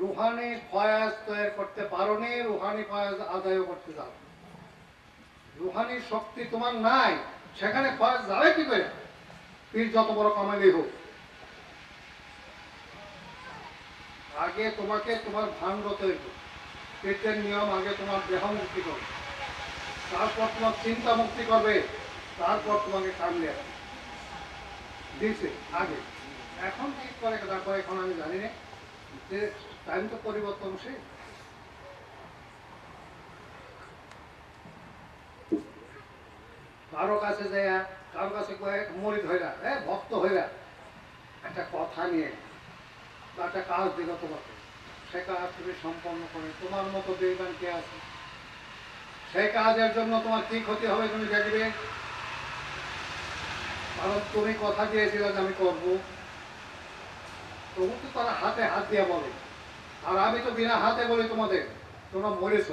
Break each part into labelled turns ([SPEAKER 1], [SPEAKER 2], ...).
[SPEAKER 1] Rouhani Fayaz তৈরি করতে পারোনি, রুহানি ফয়াজ আদায় করতে যাও। রুহানি শক্তি তোমার নাই, সেখানে ফয়াজ যাবে কি করে? পীর যত বড় কামালি হোক, আগে তোমাকে তোমার ভাণ্ড তৈরি করো। পেটের নিয়ম আগে তোমার দেহ মুক্তি করবে, তারপর তোমার চিন্তা মুক্তি করবে, তারপর তোমাকে কামলে দিছে আগে। এখন কি করে দেখো, এখন আমি জানি না, যে টাইম তো পরিবর্তনশীল। কারো কাছে যায়, কারো কাছে মরিদ হইরা, ভক্ত হইরা একটা কথা নিয়ে বা একটা কাজ দিল তোমাকে, সে কাজ তুমি সম্পন্ন করে, তোমার মতো বেঈমান কে আছে? সেই কাজের জন্য তোমার কি ক্ষতি হবে তুমি দেখবে। কারণ তুমি কথা দিয়েছিলে যে আমি করবো, তবু তো তারা হাতে হাত দিয়ে বলে, আর আমি তো বিনা হাতে বলি তোমাদের, তোমরা মরেছ।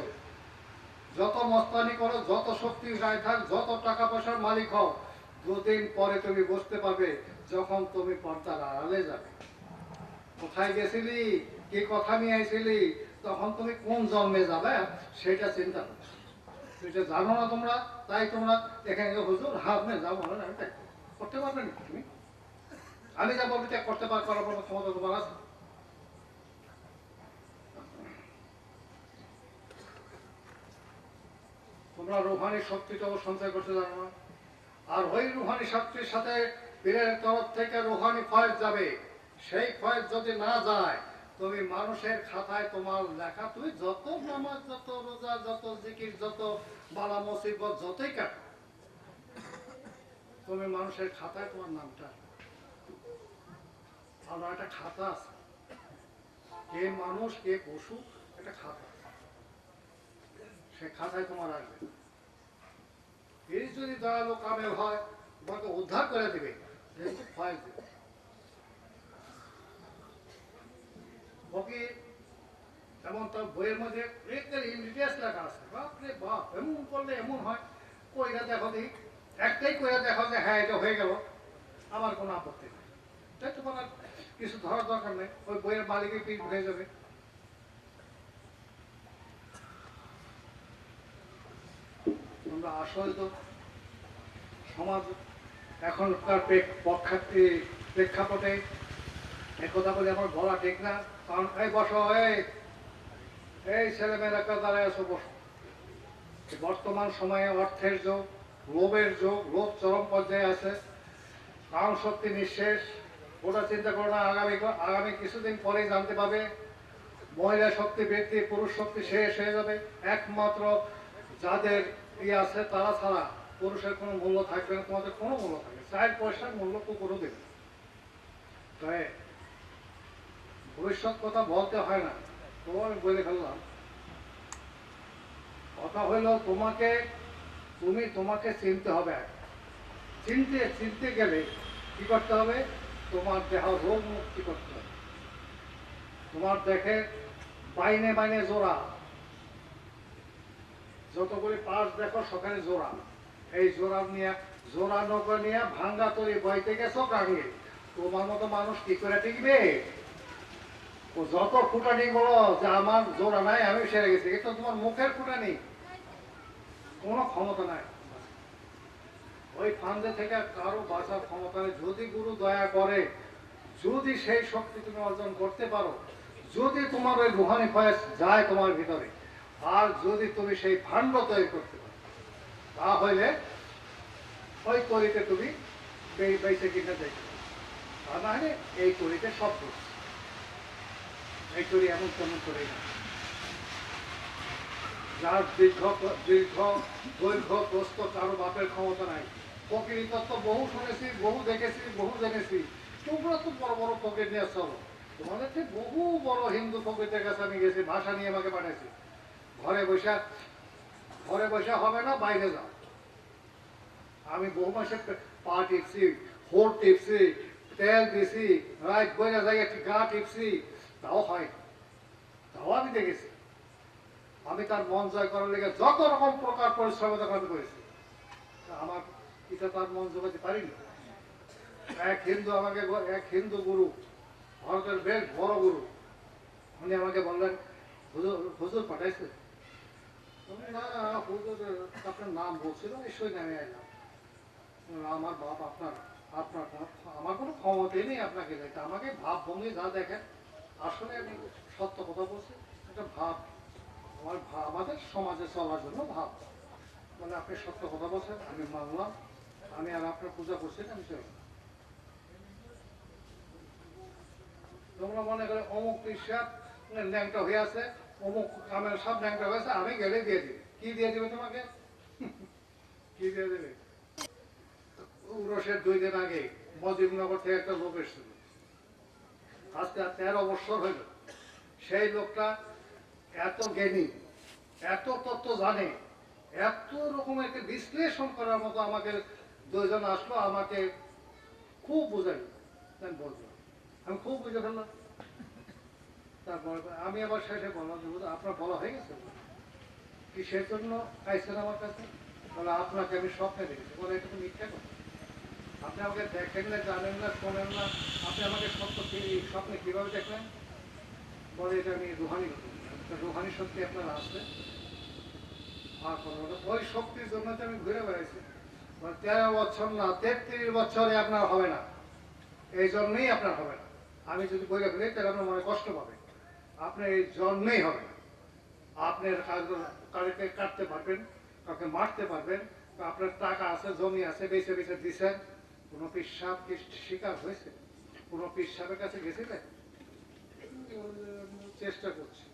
[SPEAKER 1] যত মস্তানি করো, যত শক্তি গায়ে থাক, যত টাকা পয়সার মালিক হও, দুদিন পরে তুমি বুঝতে পারবে যখন তুমি পর্দার আড়ালে যাবে। কোথায় গেছিলি, কি কথা নিয়ে আইছিলি, তখন তুমি কোন জন্মে যাবে সেটা চিন্তা করো। সেটা জানো না তোমরা, তাই তোমরা এখানে হুজুর হামে যাবো না, আমি করতে পারবে না তুমি। আমি যা বলবো ত্যাগ করতে পার, করার পর ক্ষমতা তোমার আছে। তোমরা রুহানি শক্তিটাও সঞ্চয় করতে জানো না। আর ওই রুহানি শক্তির সাথে পীরের তরফ থেকে রুহানি ফয়েজ যাবে। সেই ফয়েজ যদি না যায়, তুমি মানুষের খাতায় তোমার লেখা, তুমি যত নামাজ, যত রোজা, যত জিকির, যত বালা মুসিবত যতই কাটো, তুমি মানুষের খাতায় তোমার নামটা, আমরা একটা খাতা আছে, কে মানুষ কে পশু, একটা খাতা, সে খাতায় তোমার আসবে। এই যদি দয়ালু কামেল হয়, তোমাকে উদ্ধার করে দেবে, যেহেতু ফয়েজ দেবে। ফকির এমন তার বইয়ের মধ্যে ইন্ডিয়াস লেখা আছে, বাপরে বাপ, এমন করলে এমন হয়, কইরা দেখো দেখি, একটাই কইরা দেখো যে হ্যাঁ এটা হয়ে গেল, আমার কোনো আপত্তি নেই। তাই তোমার আর কিছু ধরার দরকার নেই, ওই বইয়ের মালিকের পিঠ হয়ে যাবে। তোমরা আসলে তো সমাজ এখনকার প্রেক্ষাপটে একথা বলে আমার বলা ঠিক না। কারণ এই বসো, এই ছেলেমেয়েরা দাঁড়ায় আছো, বসো। বর্তমান সময়ে অর্থের যোগ, লোভের যোগ, লোভ চরম পর্যায়ে আছে, কারণ শক্তি নিঃশেষ। ওটা চিন্তা করো না, আগামী কিছুদিন পরেই জানতে পাবে মহিলা শক্তি বৃদ্ধি, পুরুষ শক্তি শেষ হয়ে যাবে। একমাত্র যাদের আছে তারা ছাড়া পুরুষের কোনো মূল্য থাকবে না, তোমাদের কোনো মূল্য থাকবে, 4 পয়সার মূল্য কুকুরও দেবে। তাই ভবিষ্যৎ কথা বলতে হয় না, তো আমি বলে ফেললাম। কথা হইল তোমাকে চিনতে হবে। চিনতে গেলে কি করতে হবে? তোমার দেহ রোগ মুক্তি করতে হবে। তোমার দেখে বাইনে বাইনে জোড়া, যতগুলি পাশ দেখো সকালে জোড়া, এই জোড়া নৌকা নিয়ে ভাঙ্গা তৈরি বইতে গেছো গাঙ্গে, তোমার মতো মানুষ কি করে টিকবে? ও যত ফুটানি বলো যে আমার জোড়া নাই, আমি সেরে গেছি, কিন্তু তোমার মুখের ফুটানি, কোনো ক্ষমতা নাই। ওই ফান্দে থেকে কারো বাঁচার ক্ষমতা নেই। যদি গুরু দয়া করে, যদি সেই শক্তি তুমি অর্জন করতে পারো, যদি তোমার ওই রুহানি ফয়েজ যায় তোমার ভিতরে, আর যদি তুমি সেই ভাণ্ড তৈরি করতে পারো, তাহলে ওই তরিতে তুমি বেঁচে কিনে দেখবে। তা না হলে এই তরিতে সব করছে, এই তরি এমন তেমন করে না। যার দৈর্ঘ্য প্রস্থ কারো বাপের ক্ষমতা নাই। ফকিরি তত্ত্ব বহু শুনেছি, বহু দেখেছি, বহু জেনেছি। তোমরা তো বড় বড় ফকির নিয়ে চলো, তোমাদের ঠিক বহু বড় হিন্দু ফকিরদের কাছে আমি গেছি, ভাষা নিয়ে আমাকে পাঠাইছি। ঘরে বসে হবে না, বাইরে যাও। আমি বহু মাসে পা টিপছি, হোর টিপছি, তেল দিছি, রাত বইরা যাই একটি গা টিপছি, তাও হয়, তাও আমি দেখেছি। আমি তার মন জয় করার লেগে যত রকম প্রকার পরিশ্রম আমি করেছি, আমার এটা তার মন জমাতে পারিনি। এক হিন্দু গুরু, ভারতের বেশ বড় গুরু, উনি আমাকে বললেন, হুজুর হুজুর পাঠাইছে। না হুজুর আপনার নাম বলছিল, নিশ্চয়ই নামে এলাম। আমার বাপ আপনার আপনার আমার কোনো ক্ষমতাই নেই আপনাকে যেতে, আমাকে ভাব ভঙ্গি যা দেখেন আসলে আমি সত্য কথা বলছি, একটা ভাব আমার আমাদের সমাজে চলার জন্য ভাব, মানে আপনি সত্য কথা বলছেন, আমি মানলাম, আমি আর আপনার পূজা করছি না, আমি চললাম। তোমরা মনে করে অমুক পিসাব ল্যাংটা হয়ে আছে, অমুক কামের সব ল্যাংটা হয়েছে, আমি গেলে দিয়ে দিই, কি দিয়ে দিবে তোমাকে? কি দিয়ে দেবে? উরসের 2 দিন আগে মজিবনগর থেকে একটা লোক এসেছিল, আজকে 13 বছর হইল। সেই লোকটা এত জ্ঞানী, এত তত্ত্ব জানে, এত রকমের বিশ্লেষণ করার মতো আমাকে 2 জন আসলো, আমাকে খুব বুঝাই, আমি বললাম, আমি খুব বুঝে ফেললাম। তারপর আমি আবার শেষে বললাম, আপনার বলা হয়ে গেছে কিসের জন্য আইসেন আমার কাছে? বলে আপনাকে আমি স্বপ্নে দেখেছি। বলে এটা তো মিথ্যা কথা, আপনি আমাকে দেখেন না, জানেন না, শোনেন না, আপনি আমাকে স্বপ্নে কিভাবে দেখলেন? বলে এটা আমি রুহানি রুহানি শক্তি আপনার আসবে। আর ওই শক্তির জন্য তো আমি ঘুরে বেড়াইছি। 13 বছর না 33 বছরে আপনার হবে না, এই জন্যই আপনার হবে না। আমি যদি বইলে ফেলি তাহলে আপনার মনে কষ্ট পাবে, আপনার এই জন্মেই হবে না। আপনার কাউকে কাটতে পারবেন, কাউকে মারতে পারবেন, আপনার টাকা আছে, জমি আছে, বেছে বেছে দিচ্ছেন, কোনো পিসাব কি শিকার হয়েছে? কোনো পিসাবের কাছে গেছিলেন? চেষ্টা করছি।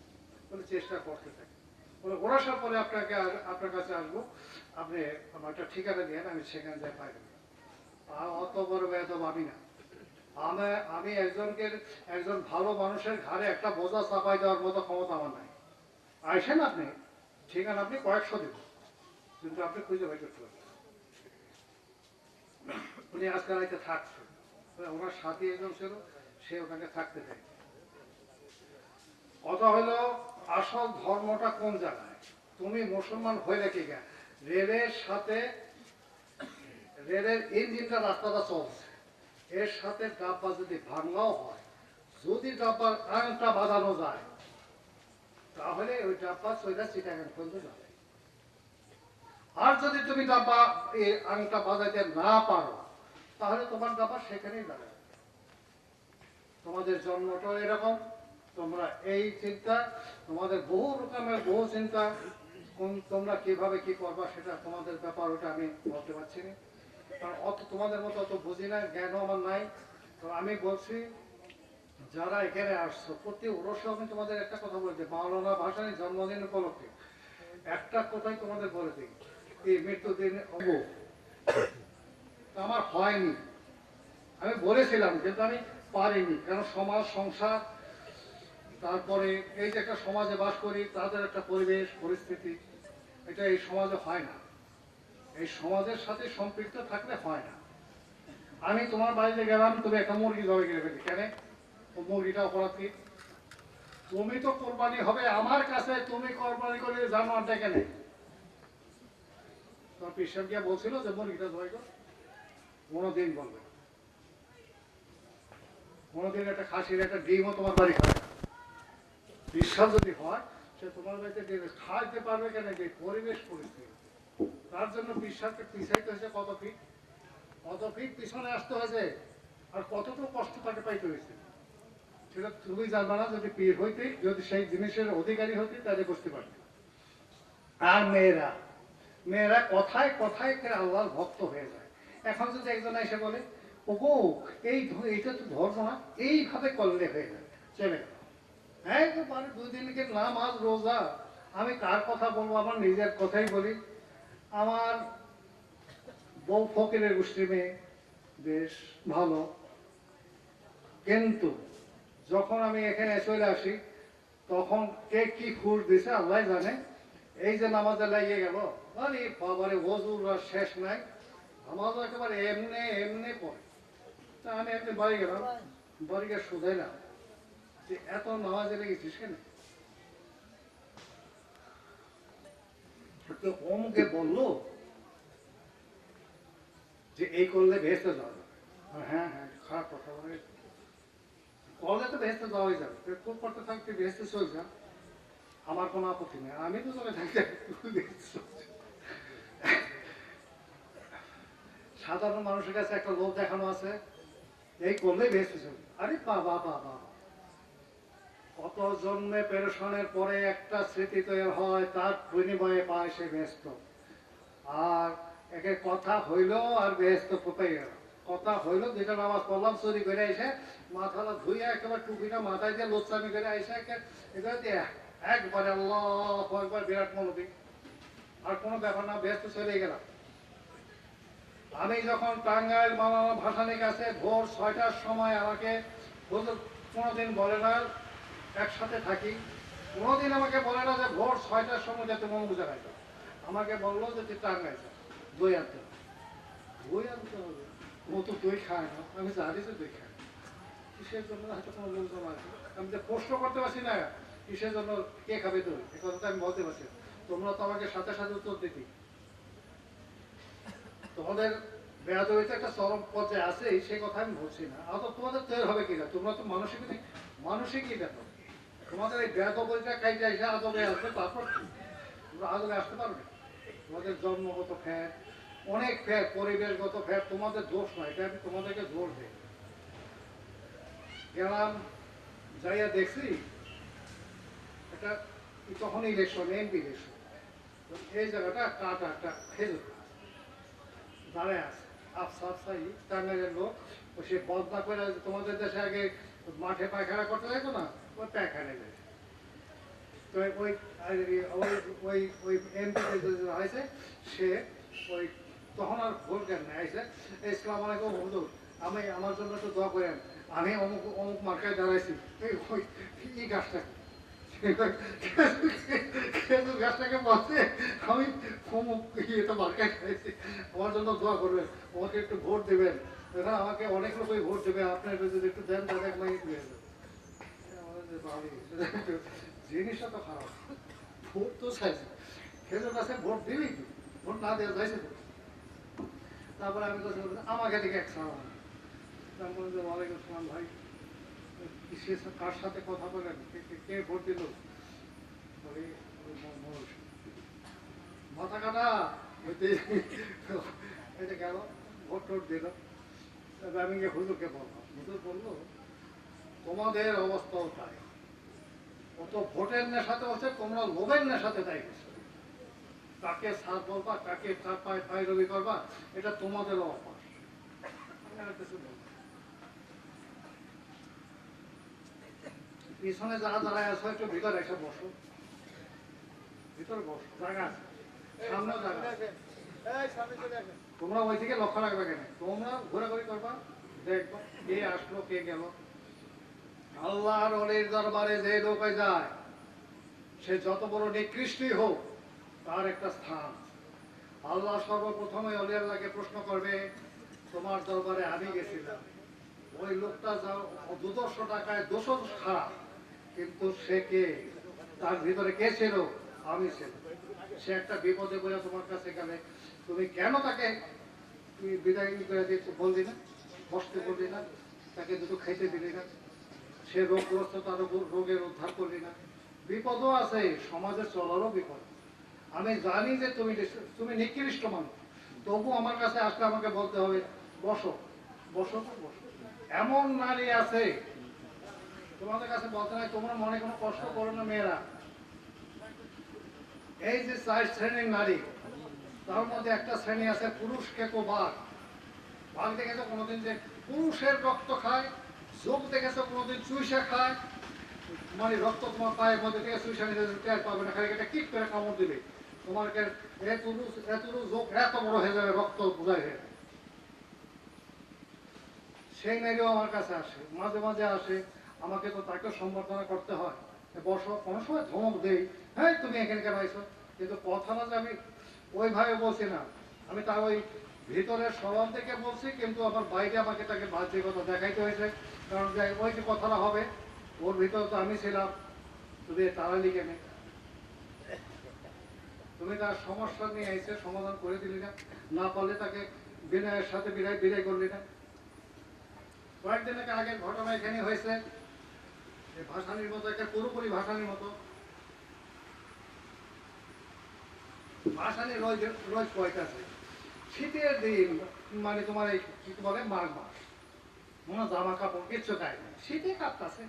[SPEAKER 1] বলে চেষ্টা করতে থাকি। বলে ওরাসার পরে আপনাকে আপনার কাছে আসবো, আপনি আমার একটা ঠিকানা দিয়ে আমি সেখানে যাই পাইবেন। অত বড় বেদব আমি না। আমি একজন ভালো মানুষের ঘাড়ে একটা বোঝা চাপাই দেওয়ার মতো ক্ষমতা আমার নাই। আইসেন আপনি, ঠিকানা আপনি কয়েকশো দেব, কিন্তু আপনি খুঁজে বের করতে পারবেন। উনি আজকাল রাইতে থাকছেন, ওনার সাথী একজন ছিল, সে ওনাকে থাকতে দেয়। কথা হলো আসল ধর্মটা কোন জায়গায়? তুমি মুসলমান হয়ে রেখে গে, রেলের সাথে রেলের ইঞ্জিনটা রাস্তাটা চলছে, এর সাথে ডাব্বা যদি ভাঙাও হয়, যদি ডাব্বার আংটা বাঁধানো যায়, তাহলে ওই ডাব্বা চইলা চিটাগাং পর্যন্ত যাবে। আর যদি তুমি ডাব্বা এই আংটা বাজাইতে না পারো, তাহলে তোমার ডাব্বা সেখানেই দাঁড়াবে। তোমাদের জন্মটা এরকম, তোমরা এই চিন্তা, তোমাদের বহু রকমের বহু চিন্তা, তোমরা কিভাবে কি করবা সেটা তোমাদের ব্যাপার, ওটা আমি বলতে পারছি না, কারণ অত তোমাদের মতো অত বুঝি না, জ্ঞানও আমার নাই। তো আমি বলছি, যারা এখানে আসছো প্রতি ওরসে আমি তোমাদের একটা কথা বলছি, মাওলানা ভাসানীর জন্মদিন উপলক্ষে একটা কথাই তোমাদের বলে দিই, এই মৃত্যুদিন আমার হয়নি, আমি বলেছিলাম কিন্তু আমি পারিনি, কারণ সমাজ সংসার, তারপরে এই যে একটা সমাজে বাস করি, তাদের একটা পরিবেশ পরিস্থিতি, এটা এই সমাজে হয় না, এই সমাজের সাথে সম্পৃক্ত থাকলে হয় না। আমি তোমার বাড়িতে গেলাম, তুমি একটা মুরগি জবাই করে ফেলি, কেন? মুরগিটা অপরাধ কি? তুমি তো কোরবানি হবে আমার কাছে, তুমি কোরবানি করে জানোয়ারটা কেন? তোমার পিসাব গিয়া বলছিল যে মুরগিটা জবাই কর? কোনোদিন বলবে, কোনোদিন একটা খাসির একটা ডিমও তোমার বাড়ি খাবে না। বিশ্বাস যদি হয়, সে তোমার বাড়িতে খাইতে পারবে কেন? যে পরিবেশ পরিস্থিতি, তার জন্য বিশ্বাসকে পিছাইতে হয়েছে কত ফিট পিছনে আসতে হয়েছে, আর কতটুকু কষ্ট তাকে পাইতে হয়েছে, সেটা তুমি জানবা না। যদি পীর হইতে, যদি সেই জিনিসের অধিকারী হইতে, তাহলে বুঝতে পারবে। আর মেয়েরা কথায় কথায় আল্লাহর ভক্ত হয়ে যায়। এখন যদি একজন এসে বলে, ওগো এইটা তো ধর্ম না, এইভাবে করলে হয়ে যাবে, চলে গেল। হ্যাঁ, 2 দিনকে নামাজ রোজা, আমি কার কথা বলবো? আমার নিজের কথাই বলি। আমার বউ ফকিরের গোষ্ঠী মেয়ে, বেশ ভালো, কিন্তু যখন আমি এখানে চলে আসি, তখন কে কি খুর দিছে আল্লাহ জানে। এই যে নামাজে লাগিয়ে গেল, আরে বাবারে ওজুর আর শেষ নাই, নামাজ একেবারে এমনি এমনি পড়ে। তা আমি একদিন বাড়ি গেলাম, বাড়ি গিয়ে শুধাইলাম যে এত নামাজে লেগেছিস কেন? তো ওমকে বললো যে এই করলে ভেসতে যাওয়া যাবে। হ্যাঁ হ্যাঁ, খারাপ কথা বলে, করলে তো ভেস্তে যাওয়াই যাবে, তোর করতে থাকতে ভেস্তে চল যা, আমার কোনো আপত্তি নেই, আমি তো চলে থাকতে। সাধারণ মানুষের কাছে একটা লোভ দেখানো আছে, এই করলেই ভেস্তে চলবে। আরে বাবা বাবা, কত জন্মে পেরেশানের পরে একটা স্মৃতি তৈরি হয়, তার বিনিময়ে পায় সে ব্যস্ত। আর একে কথা হইল আর ব্যস্ত কোথায় গেল, কথা হইল, দুইটা নামাজ পড়লাম, চুরি করে এসে মাথাটা ধুইয়া একেবারে টুপিটা মাথায় দিয়ে লোচ্চামি করে এসে একেবারে দিয়ে একবারে আল্লাহ একবার বিরাট মনোবী, আর কোনো ব্যাপার না, ব্যস্ত চলে গেলাম। আমি যখন টাঙ্গাইল মাওলানা ভাসানীর কাছে ভোর 6টার সময় আমাকে কোনোদিন বলে না একসাথে থাকি, কোনোদিন আমাকে বলে না যে ভোর 6টার সময় যাতে মমু জায়গায়, আমাকে বললো যে তুই টাঙ্গাইল যা, দই আনতে হবে। দই আনতে হবে, ও তো দই খায় না, আমি জানি যে দই খায়, কিসের জন্য হয়তো কোনো লোকজন আছে, আমি তো প্রশ্ন করতে পারছি না কিসের জন্য, কে খাবে দই, এ কথাটা আমি বলতে পারছি। তোমরা তো আমাকে সাথে সাথে উত্তর দিতি। তোমাদের বেয়াদবিতে একটা চরম পর্যায়ে আছে, সেই কথা আমি বলছি না, অত তোমাদের তৈরি হবে কিনা, তোমরা তো মানসিকই ব্যাপার, তোমাদের এই বেয়াদবিটা কাইতে এসে আদবে আসবে, তারপর তোমরা আদবে আসতে পারবে। তোমাদের জন্মগত ফ্যাট, অনেক ফ্যাট, পরিবেশগত ফ্যাট, তোমাদের দোষ নয়, এটা আমি তোমাদেরকে জোর দিই। গেলাম, যাইয়া দেখছি এটা তখন ইলেকশন, এমপি ইলেকশন, এই জায়গাটা কাটা একটা খেজুর দাঁড়ায় আছে, আফসা আফসাই টাঙ্গাইলের লোক, সে বদনা করে, তোমাদের দেশে আগে মাঠে পায়খানা করতে যাইতো না, ওই পায়খানা গেছে। তো ওই ওই ওই এমপি হয়েছে, সে ওই তখন আর ভোট দেন না, এসে ইসলাম আলাইকুম হুজুর, আমি আমার জন্য একটু দোয়া করেন, আমি অমুক অমুক মার্কায় দাঁড়াইছি, ওই এই গাছটা খেজুর গাছটাকে বলছে আমি অমুক এটা মার্কায় দাঁড়াইছি, আমার জন্য দোয়া করবেন, আমাকে একটু ভোট দেবেন, এখানে আমাকে অনেক লোকই ভোট দেবে, আপনার যদি একটু দেন তাহলে এক মাইক দিয়ে দেবেন। জিনিসটা তো খারাপ, ভোট তো চাইছে, খেজুর গাছে ভোট দিবি, ভোট না দেওয়া যাইছে। তারপরে আমি আমাকে দিকে এক সালাম, আমি বললাম যে ওয়ালাইকুম আসসালাম ভাই, কার সাথে কথা বলেন, কে ভোট দিল, বলি মাথা কাটা, এটা গেল ভোট টোট দিল। আমি গিয়ে হুজুরকে বললাম, হুজুর বললো তোমাদের অবস্থাও তাই, অত ভোটের নেশাতে হচ্ছে, তোমরা লোভের নেশাতে তাই গেছো, কাকে সাথ বলবা, কাকে কার পায়ে পায়রবি করবা, এটা তোমাদেরও অভ্যাস। পিছনে যারা দাঁড়ায় আসো একটু ভিতরে এসে বসো, ভিতরে বসো, জায়গা আছে, সামনে জায়গা আছে, তোমরা ওই দিকে লক্ষ্য রাখবে কেন, তোমরা ঘোরাঘুরি করবা, দেখবা কে আসলো কে গেল। আল্লাহর ওলির দরবারে যে লোক যায়, সে যত বড় নিকৃষ্টই হোক, তার একটা স্থান। আল্লাহ সর্বপ্রথমে ওলি আল্লাহকে প্রশ্ন করবে, তোমার দরবারে আমি গেছিলাম, ওই লোকটা যা 200 টাকায় 200 খারাপ, কিন্তু সে কে, তার ভিতরে কে ছিল, আমি ছিল। সে একটা বিপদে পড়ে তোমার কাছে গেলে তুমি কেন তাকে তুমি বিদায় করে দিয়ে বললি না, বসতে বললি না, তাকে দুটো খাইতে দিলি না, সে রোগগ্রস্ত, তার রোগের উদ্ধার করলি না। বিপদও আছে, সমাজে চলারও বিপদ। আমি জানি যে তুমি নিকৃষ্ট মানুষ, তবু আমার কাছে আসলে আমাকে বলতে হবে বসো বসো বসো। এমন নারী আছে তোমাদের কাছে বলতে নাই, তোমরা মনে কোনো কষ্ট করো না মেয়েরা, এই যে 4 শ্রেণীর নারী, তার মধ্যে একটা শ্রেণী আছে পুরুষকে কো বাঘ, বাঘ দেখেছো কোনোদিন যে পুরুষের রক্ত খায়, যোগ দেখেছো কোনোদিন চুইসা খায়, মানে রক্ত তোমার পায়ের মধ্যে থেকে চুইসা নিতে টের পাবে না, খালি এটা কিক করে কামড় দিবে, তোমাকে এতটুকু যোগ এত বড় হয়ে যাবে, রক্ত বোঝাই হয়ে। সেই নারীও আমার কাছে আসে, মাঝে মাঝে আসে, আমাকে তো তাকে সম্বর্ধনা করতে হয়, বসো, কোনো সময় ধমক দেই, হ্যাঁ তুমি এখানে কেন আইছো, কিন্তু কথা না যে আমি ওইভাবে বলছি না, আমি তার ওই ভিতরের স্বভাব থেকে বলছি, কিন্তু আমার বাইরে আমাকে তাকে বাহ্যিকতা দেখাইতে হয়েছে, কারণ ওই যে কথাটা হবে, ওর ভিতরে তো আমি ছিলাম, তুমি তাড়ালি কেন, তুমি তার সমস্যা নিয়ে এসে সমাধান করে দিলি না, না পারলে তাকে বিনয়ের সাথে বিদায় করলি না। কয়েকদিন আগের ঘটনা এখানে হয়েছে, এই ভাসানির মতো একটা পুরোপুরি ভাসানির মতো ভাসানি রোজ রোজ কয়টাছে শীতের দিন মানে তোমার এই কি বলে মাঘ মাস মনে জামা কাপড় কিচ্ছু গায়ে না শীতে কাঁপতাছে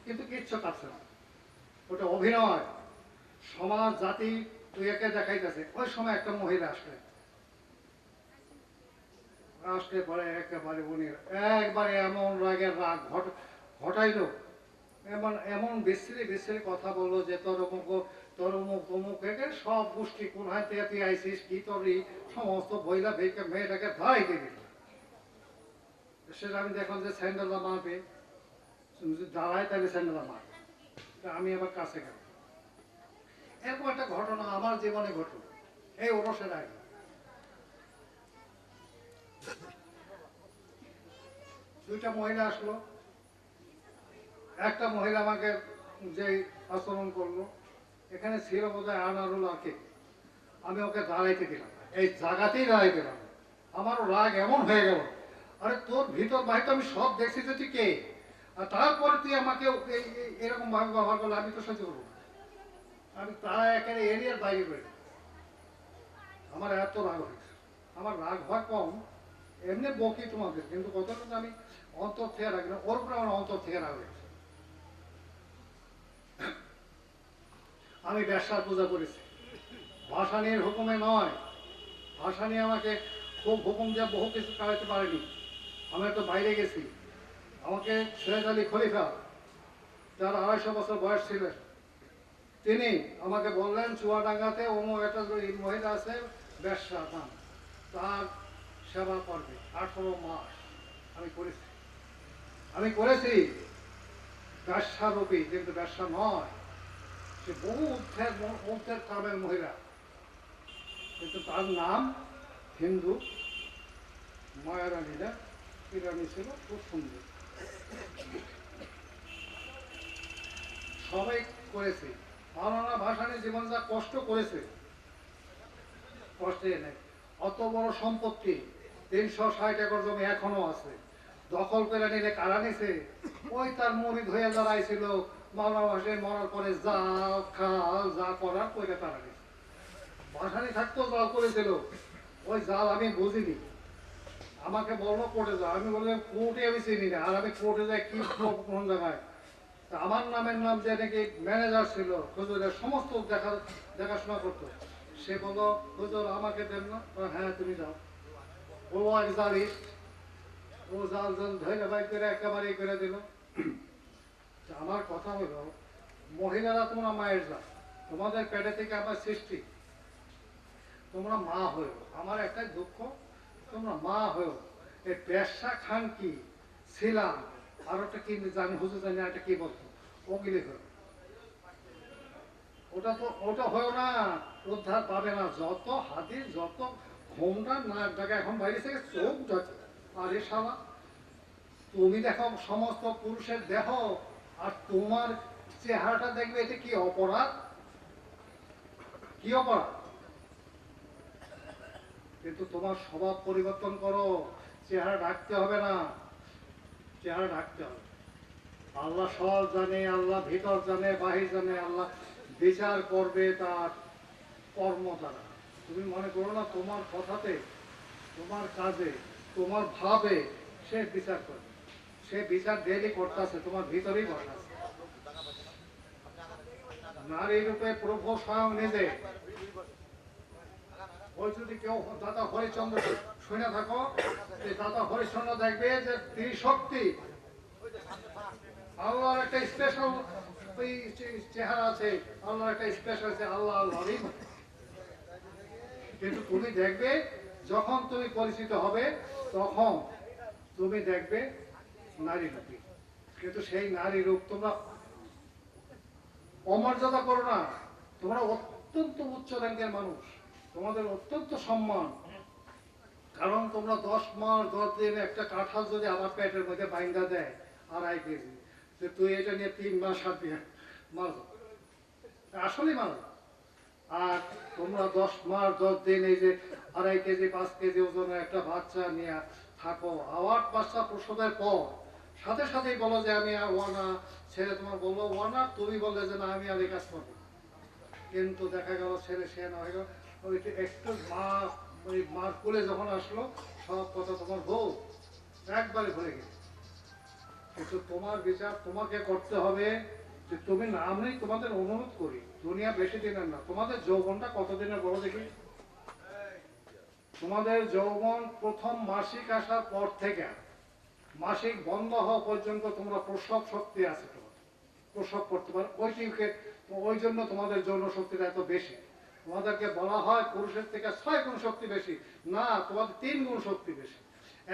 [SPEAKER 1] কিন্তু কিচ্ছু কাঁপছে না ওটা অভিনয় সমাজ জাতি তুই একে দেখাইতেছে ওই সময় একটা মহিলা আসলে আসলে পরে একেবারে উনি একবারে এমন রাগের রাগ ঘটাইলো এমন এমন বিশ্রী বিশ্রী কথা বললো যে তোর অমুক তমুক একে সব গোষ্ঠী কোন হাতে তুই আইসিস কি তোর সমস্ত বইলা ভেকে মেয়েটাকে ধরাই দিবি সেটা আমি দেখলাম যে স্যান্ডেলটা মারবে যদি দাঁড়ায় তাহলে স্যান্ডেলটা মারবে আমি আবার কাছে গেলাম এরকম একটা ঘটনা আমার জীবনে ঘটল এই ওরসের আগে দুইটা মহিলা আসলো একটা মহিলা আমাকে যে আচরণ করলো এখানে ছিল বোধহয় আনারুল আকে আমি ওকে দাঁড়াইতে দিলাম এই জায়গাতেই দাঁড়াইতে দিলাম আমারও রাগ এমন হয়ে গেল আরে তোর ভিতর বাহির তো আমি সব দেখছি যে তুই কে আর তারপরে তুই আমাকে এরকম ভাবে ব্যবহার করলে আমি তো সহ্য করবো আমি তারা একেবারে এরিয়ার বাইরে করে আমার এত রাগ হয়েছে আমার রাগ হওয়া কম এমনি বকি তোমাদের কিন্তু কতটা আমি অন্তর থেকে রাখি না ওর উপরে আমার অন্তর থেকে রাগ হয়েছে আমি ব্যবসার পূজা করেছি ভাসানির হুকুমে নয় ভাসানি আমাকে খুব হুকুম দিয়ে বহু কিছু কাটাতে পারেনি আমি একটু বাইরে গেছি আমাকে সৈয়দ আলী খলিফা যার 250 বছর বয়স ছিলেন তিনি আমাকে বললেন চুয়াডাঙ্গাতে অমুক একটা মহিলা আছে ব্যবসা নাম তার সেবা করবে 18 মাস আমি করেছি ব্যবসারূপী কিন্তু ব্যবসা নয় সে বহু ঊর্ধ্বের কামের মহিলা কিন্তু তার নাম হিন্দু মায়ারানী না ইরানি ছিল খুব সুন্দর সবাই করেছে মাওলানা ভাসানী জীবন যা কষ্ট করেছে কষ্টে নেই অত বড় সম্পত্তি 360 একর জমি এখনো আছে দখল করে নিলে কারা নিছে ওই তার মুরিদ হয়ে দাঁড়াইছিল মাওলানা ভাসানী মরার পরে যা খাল যা করার কইরে তারা নিছে ভাসানী থাকতেও জাল করেছিল ওই জাল আমি বুঝিনি আমাকে বললো কোর্টে যাও আমি বললাম কোর্টে আমি চিনি না আর আমি কোর্টে যাই কি কোন জায়গায় আমার নামের নাম যে নাকি ম্যানেজার ছিল হুজুরের সমস্ত দেখাশোনা করতো সে বললো হুজুর আমাকে দেন না হ্যাঁ তুমি যাও ও এক জালিস্ট ও জাল জাল ধরে বাই করে একেবারে করে দিল আমার কথা হলো মহিলারা তোমরা মায়ের যা তোমাদের পেটে থেকে আমার সৃষ্টি তোমরা মা হয়েও আমার একটাই দুঃখ তোমরা মা হয়েও এই পেশা খান কি ছিলাম আর ওটা কি জানি হুজুর জানি একটা কি বলতো ওগুলি হয়ে ওটা হয়েও না উদ্ধার পাবে না যত হাদিস যত ঘোমটা না জায়গা এখন বাইরে থেকে চোখ যাচ্ছে আরে শালা তুমি দেখো সমস্ত পুরুষের দেহ আর তোমার চেহারাটা দেখবে এটা কি অপরাধ কি অপরাধ কিন্তু তোমার স্বভাব পরিবর্তন করো চেহারা ঢাকতে হবে না চেহারা ঢাকতে হবে আল্লাহ সব জানে আল্লাহ ভিতর জানে বাহির জানে আল্লাহ বিচার করবে তার কর্ম দ্বারা তুমি মনে করো না তোমার কথাতে তোমার কাজে তোমার ভাবে সে বিচার করবে সে বিচার ডেলি করতেছে তোমার ভিতরেই বসাছে নারী রূপে প্রভু স্বয়ং নিজে ওই যদি কেউ দাদা হরিচন্দ্র শুনে থাকো যে দাদা হরিচন্দ্র দেখবে যে ত্রিশক্তি আল্লাহর একটা স্পেশাল চেহারা আছে আল্লাহর একটা স্পেশাল আছে আল্লাহ আল্লাহ কিন্তু তুমি দেখবে যখন তুমি পরিচিত হবে তখন তুমি দেখবে নারী রূপী কিন্তু সেই নারী রূপ তোমরা অমর্যাদা করো না তোমরা অত্যন্ত উচ্চ র্যাঙ্কের মানুষ তোমাদের অত্যন্ত সম্মান কারণ তোমরা 10 মাস 10 দিন একটা কাঁঠাল যদি আমার পেটের মধ্যে বাইন্দা দেয় 2.5 কেজি যে তুই এটা নিয়ে 3 মাস 7 দিন মার আসলেই মার আর তোমরা 10 মাস 10 দিন এই যে 2.5 কেজি 5 কেজি ওজনের একটা বাচ্চা নিয়ে থাকো আবার বাচ্চা প্রসবের পর সাথে সাথেই বলো যে আমি আর ওয়ানা, ছেলে তোমার বললো ওয়ানা, তুমি বললে যে না আমি আর এই কাজ করবো। কিন্তু দেখা গেল ছেলে সে না হয়ে গেল, ওই একটু মা, ওই মার কোলে যখন আসলো সব কথা তোমার বউ একবারে ভুলে গেছে। কিন্তু তোমার বিচার তোমাকে করতে হবে যে তুমি না, আমি তোমাদের অনুরোধ করি, দুনিয়া বেশি দিনের না, তোমাদের যৌবনটা কতদিনের বড় দেখি। তোমাদের যৌবন প্রথম মাসিক আসার পর থেকে মাসিক বন্ধ হওয়া পর্যন্ত তোমরা প্রসব শক্তি আছে, তোমার প্রসব করতে পারো, ওইটিকে, ওই জন্য তোমাদের যৌন শক্তিটা এত বেশি। তোমাদেরকে বলা হয় পুরুষের থেকে 6 গুণ শক্তি বেশি, না তোমাদের 3 গুণ শক্তি বেশি।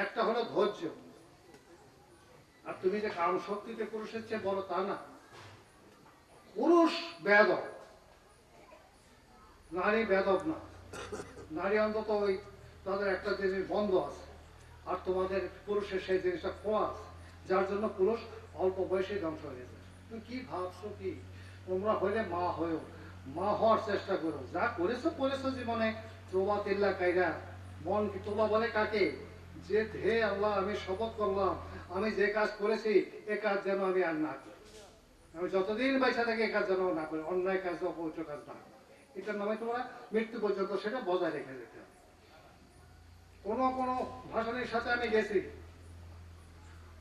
[SPEAKER 1] একটা হলো ধৈর্য, আর তুমি যে কাম শক্তিতে পুরুষের চেয়ে বড় তা না। পুরুষ বেদব, নারী বেদব না। নারী অন্তত ওই তাদের একটা জিনিস বন্ধ আছে, আর তোমাদের পুরুষের সেই জিনিসটা খোয়া আছে, যার জন্য পুরুষ অল্প বয়সে ধ্বংস হয়ে গেছে। তুমি কি ভাবছো কি? তোমরা হইলে মা হয়েও মা হওয়ার চেষ্টা করো, যা করেছো করেছো জীবনে। তোবা তিল্লা কাইরা, মন কি তোবা বলে কাকে? যে হে আল্লাহ আমি শপথ করলাম আমি যে কাজ করেছি এ কাজ যেন আমি আর না করি, আমি যতদিন বাইসা থাকি এ কাজ যেন না করি, অন্যায় কাজ অপবিত্র কাজ না করি। এটার নামে তোমরা মৃত্যু পর্যন্ত সেটা বজায় রেখে যেতে হবে। কোনো কোনো ভাষণের সাথে আমি গেছি,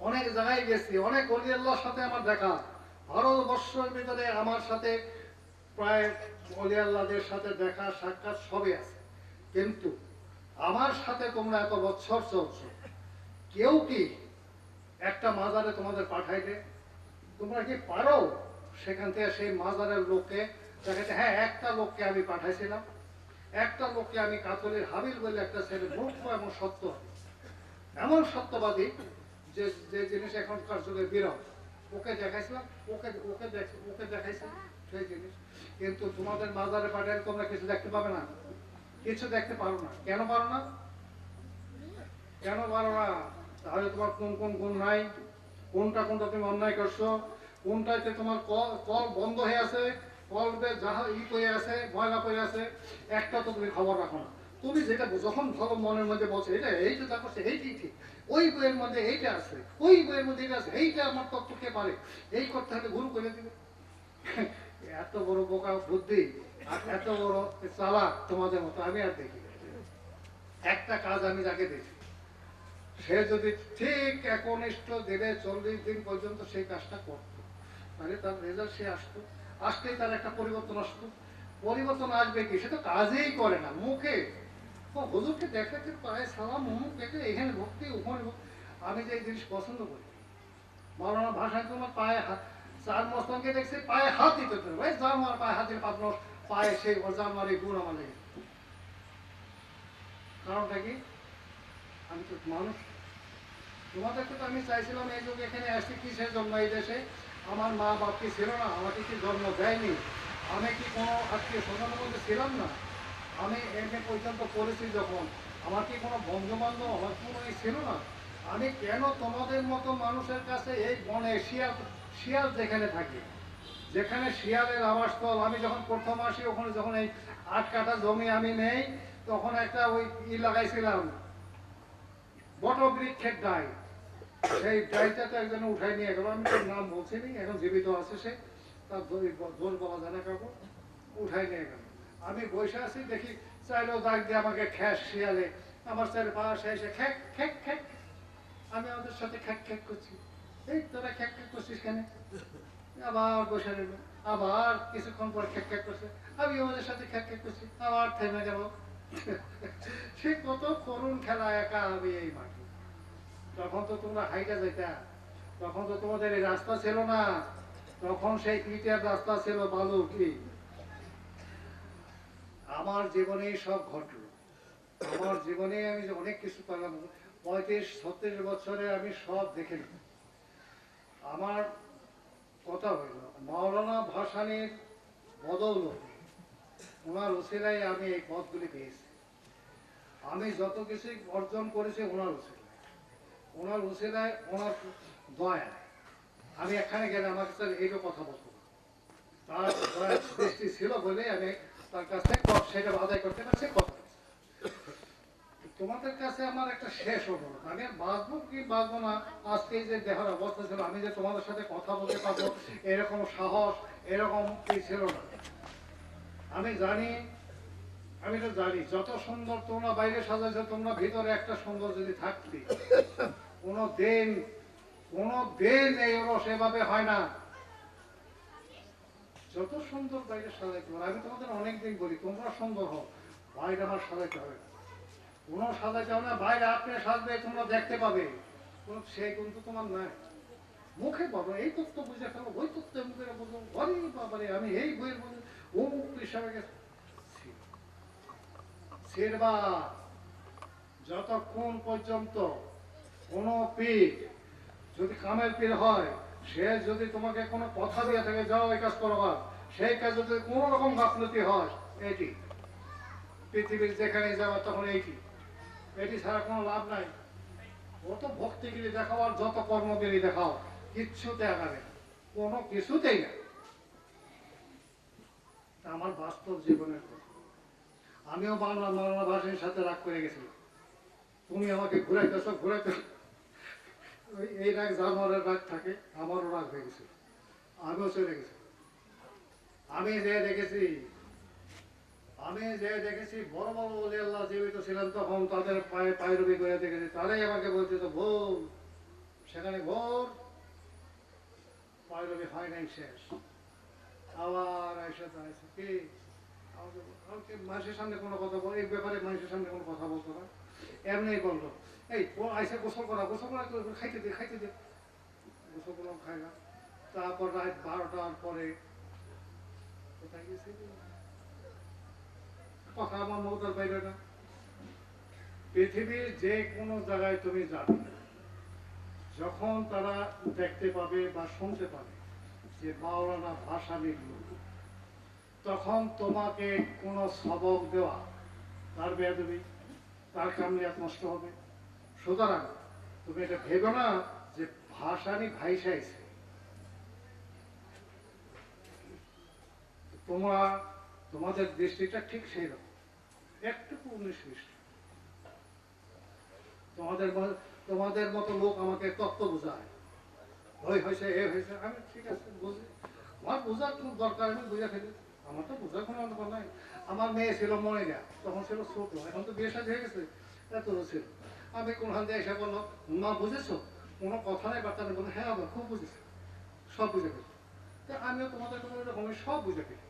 [SPEAKER 1] অনেক জায়গায় গেছি, অনেক অলি আল্লাহর সাথে আমার দেখা। ভারতবর্ষের ভিতরে আমার সাথে প্রায় অলি আল্লাহদের সাথে দেখা সাক্ষাৎ সবই আছে, কিন্তু আমার সাথে তোমরা এত বছর চলছো, কেউ কি একটা মাজারে তোমাদের পাঠাইতে? তোমরা কি পারো সেখান থেকে সেই মাজারের লোককে দেখাতে? হ্যাঁ, একটা লোককে আমি পাঠাইছিলাম, একটা লোককে আমি কাতলের হাবিল বলে একটা ছেলে, মূর্খ এবং সত্য, এমন সত্যবাদী যে যে জিনিস এখনকার যুগে বিরল, ওকে দেখাইছিলাম, ওকে দেখাইছিলাম সেই জিনিস। কিন্তু তোমাদের মাজারে পাঠাইলে তোমরা কিছু দেখতে পাবে না, কিছু দেখতে পারো না। কেন পারো না? কেন পারো না? তাহলে তোমার কোন কোন গুণ নাই, কোনটা কোনটা তুমি অন্যায় করছো, কোনটাতে তোমার কল বন্ধ হয়ে আছে, কলবে যাহা করে আছে, ময়লা করে আছে, একটা তো তুমি খবর রাখো না। তুমি যেটা যখন ভালো মনের মধ্যে বলছো এটা এইটা যা করছে এইটাই ঠিক, ওই বইয়ের মধ্যে এইটা আছে, ওই বইয়ের মধ্যে এটা আছে, এইটা আমার তত্ত্ব কে পারে, এই করতে হলে গুরু করে দিবে। এত বড় বোকা বুদ্ধি আর এত বড় চালাক তোমাদের মতো আমি আর দেখি। একটা কাজ আমি যাকে দেখি, সে যদি ঠিক একনিষ্ঠ দিনে 40 দিন পর্যন্ত সেই কাজটা করতো, তাহলে তার রেজাল্ট সে আসতো, আসতেই তার একটা পরিবর্তন আসতো। পরিবর্তন আসবে কি? সে তো কাজেই করে না, মুখে হুজুরকে দেখাতে পায়ে সালাম মুখ দেখে এখানে ভক্তি ওখানে ভক্তি। আমি যে এই জিনিস পছন্দ করি, মাওলানা ভাষায় তোমার পায়ে হাত, চার মস্তকে দেখছি পায়ে হাত দিতে পারে, ভাই যার মার পায়ে হাত দিলে পাতল পায়ে সেই যার মার এই গুণ আমার লেগে। কারণটা কি? আমি তো মানুষ, তোমাদেরকে তো আমি চাইছিলাম এই যুগে এখানে আসছি কিসের জন্য? এই দেশে আমার মা বাপ কি ছিল না? আমাকে কি জন্ম দেয়নি? আমি কি কোনো আত্মীয় স্বজনের মধ্যে ছিলাম না? আমি এমএ পর্যন্ত পড়েছি যখন, আমার কি কোনো বন্ধু বান্ধব আমার কোনো ছিল না? আমি কেন তোমাদের মতো মানুষের কাছে এই বনে শিয়াল, শিয়াল যেখানে থাকে, যেখানে শিয়ালের আবাসস্থল, আমি যখন প্রথম আসি ওখানে যখন এই 8 কাঠা জমি আমি নেই, তখন একটা ওই লাগাইছিলাম বটবৃক্ষের ডাই, সেই ডাইটা তো একজন উঠাই নিয়ে গেল, আমি তোর নাম বলছি নি, এখন জীবিত আছে সে, তার দোষ বলা জানা কাকু, উঠাই নিয়ে গেল। আমি বসে আছি, দেখি চাইলেও দাগ দিয়ে আমাকে খ্যাস শিয়ালে আমার চাইলে পাশে এসে খ্যাক খ্যাক খ্যাক, আমি ওদের সাথে খ্যাক খ্যাক করছি, এই তোরা খ্যাক খ্যাক করছিস কেন? আবার বসে রইল, আবার কিছুক্ষণ পর খ্যাক খ্যাক করছে, আমি ওদের সাথে খ্যাক খ্যাক করছি, আবার থেমে গেল। সে কত করুণ খেলা একা আমি এই মাঠে। তখন তো তোমরা হাইটা যাইতা, তখন তো তোমাদের এই রাস্তা ছিল না, তখন সেই ইটের রাস্তা ছিল, বালু কি। আমার জীবনে সব ঘটলো, আমার জীবনে আমি যে অনেক কিছু পেলাম, 35-36 বছরে আমি সব দেখে নিই। আমার কথা হইল মাওলানা ভাসানীর বদৌলত, ওনার ওসিলায় আমি এই পথগুলি পেয়েছি। আমি যত কিছু অর্জন করেছি ওনার ওসিলায়, ওনার ওসিলায়, ওনার দয়া। আমি এখানে গেলে আমার কাছে এইটা কথা বলতো না, তার দয়া দৃষ্টি ছিল বলে আমি তার কাছ থেকে সেটা আদায় করতে পারছি কথা। তোমাদের কাছে আমার একটা শেষ অনুরোধ, আমি আর বাঁচবো কি বাঁচবো না, আজকে এই যে দেহার অবস্থা ছিল, আমি যে তোমাদের সাথে কথা বলতে পারবো এরকম সাহস এরকম কি ছিল না। আমি জানি, আমি তো জানি যত সুন্দর তোমরা বাইরে সাজাইছো, তোমরা ভিতরে একটা সুন্দর যদি থাকতি, কোনো দিন এই ওরস এভাবে হয় না। যত সুন্দর বাইরে সাজাইতে পারো, আমি তোমাদের অনেকদিন বলি তোমরা সুন্দর হও, বাইরে আমার সাজাইতে হবে না, কোনো সাজাইতে হবে না, বাইরে আপনি সাজবে তোমরা দেখতে পাবে, কোনো সেই কিন্তু তোমার নাই। মুখে বলো এই তত্ত্ব বুঝে ফেলো, ওই তত্ত্ব মুখে বুঝো, অরে বাবারে আমি এই বইয়ের বুঝে অমুক হিসাবে গেছে। ছেড়বা যতক্ষণ পর্যন্ত কোনো পীর যদি কামের পীর হয়, সে যদি তোমাকে কোনো কথা দিয়ে থাকে যাও এই কাজ করবা, সেই কাজ যদি কোনো রকম গাফলতি হয়, এটি পৃথিবীর যেখানে যাওয়া তখন এটি ছাড়া কোনো লাভ নাই। কত ভক্তিগিরি দেখাও আর যত কর্মগিরি দেখাও, কিচ্ছুতে আগাবে না, কোনো কিছুতেই না। আমার বাস্তব জীবনের কথা, আমিও বাংলা ভাষার সাথে রাগ করে গেছিলাম, তুমি আমাকে ঘুরাইতেছ এই রাগ জানোয়ারের রাগ থাকে, আমারও রাগ হয়ে গেছিল, আমিও চলে গেছি। আমি যে দেখেছি বড় বড় ওলি আল্লাহ জীবিত ছিলেন তখন তাদের পায়ে পায়রবি করে দেখেছি, তারাই আমাকে বলছে তো ভোর, সেখানে ভোর পায়রবি হয় নাই, শেষ আবার এসে দাঁড়াইছে কি আমাকে মানুষের সামনে কোনো কথা বল, এই ব্যাপারে মানুষের সামনে কোনো কথা বলতো না, এমনি বলতো এই আইসে গোসল করা খাইতে দে গোসল করলাম, খাই না। তারপর রাত 12টার পরে কোথায় গেছি কথা আমার মৌতার বাইরে না। পৃথিবীর যে কোনো জায়গায় তুমি যাবে, যখন তারা দেখতে পাবে বা শুনতে পাবে যে মাওলানা ভাষা লিখল, তখন তোমাকে কোনো সবক দেওয়া তার বেয়াদবি, তার কামলিয়াত নষ্ট হবে। সুতরাং তুমি এটা ভেবো না যে ভাষানি ভাইসাইছে, তোমাদের দৃষ্টিটা ঠিক সেই রকম, একটুকু 19-20। তোমাদের মতো লোক আমাকে তত্ত্ব বোঝায়, ওই হয়েছে এ হয়েছে, আমি ঠিক আছে বুঝি, আমার বোঝার খুব দরকার, আমি বুঝে ফেলি, আমার তো বোঝার কোনো দরকার নাই। আমার মেয়ে ছিল মনে যা, তখন ছিল ছোট, এখন তো বিয়ে সাথে হয়ে গেছে, এত ছিল। আমি কোনখান দিয়ে এসে বললো মা বুঝেছো, কোনো কথা নাই বার্তা নেই, বলো হ্যাঁ আমার খুব বুঝেছি, সব বুঝে ফেলি। আমিও তোমাদের কোনো রকম সব বুঝে ফেলি,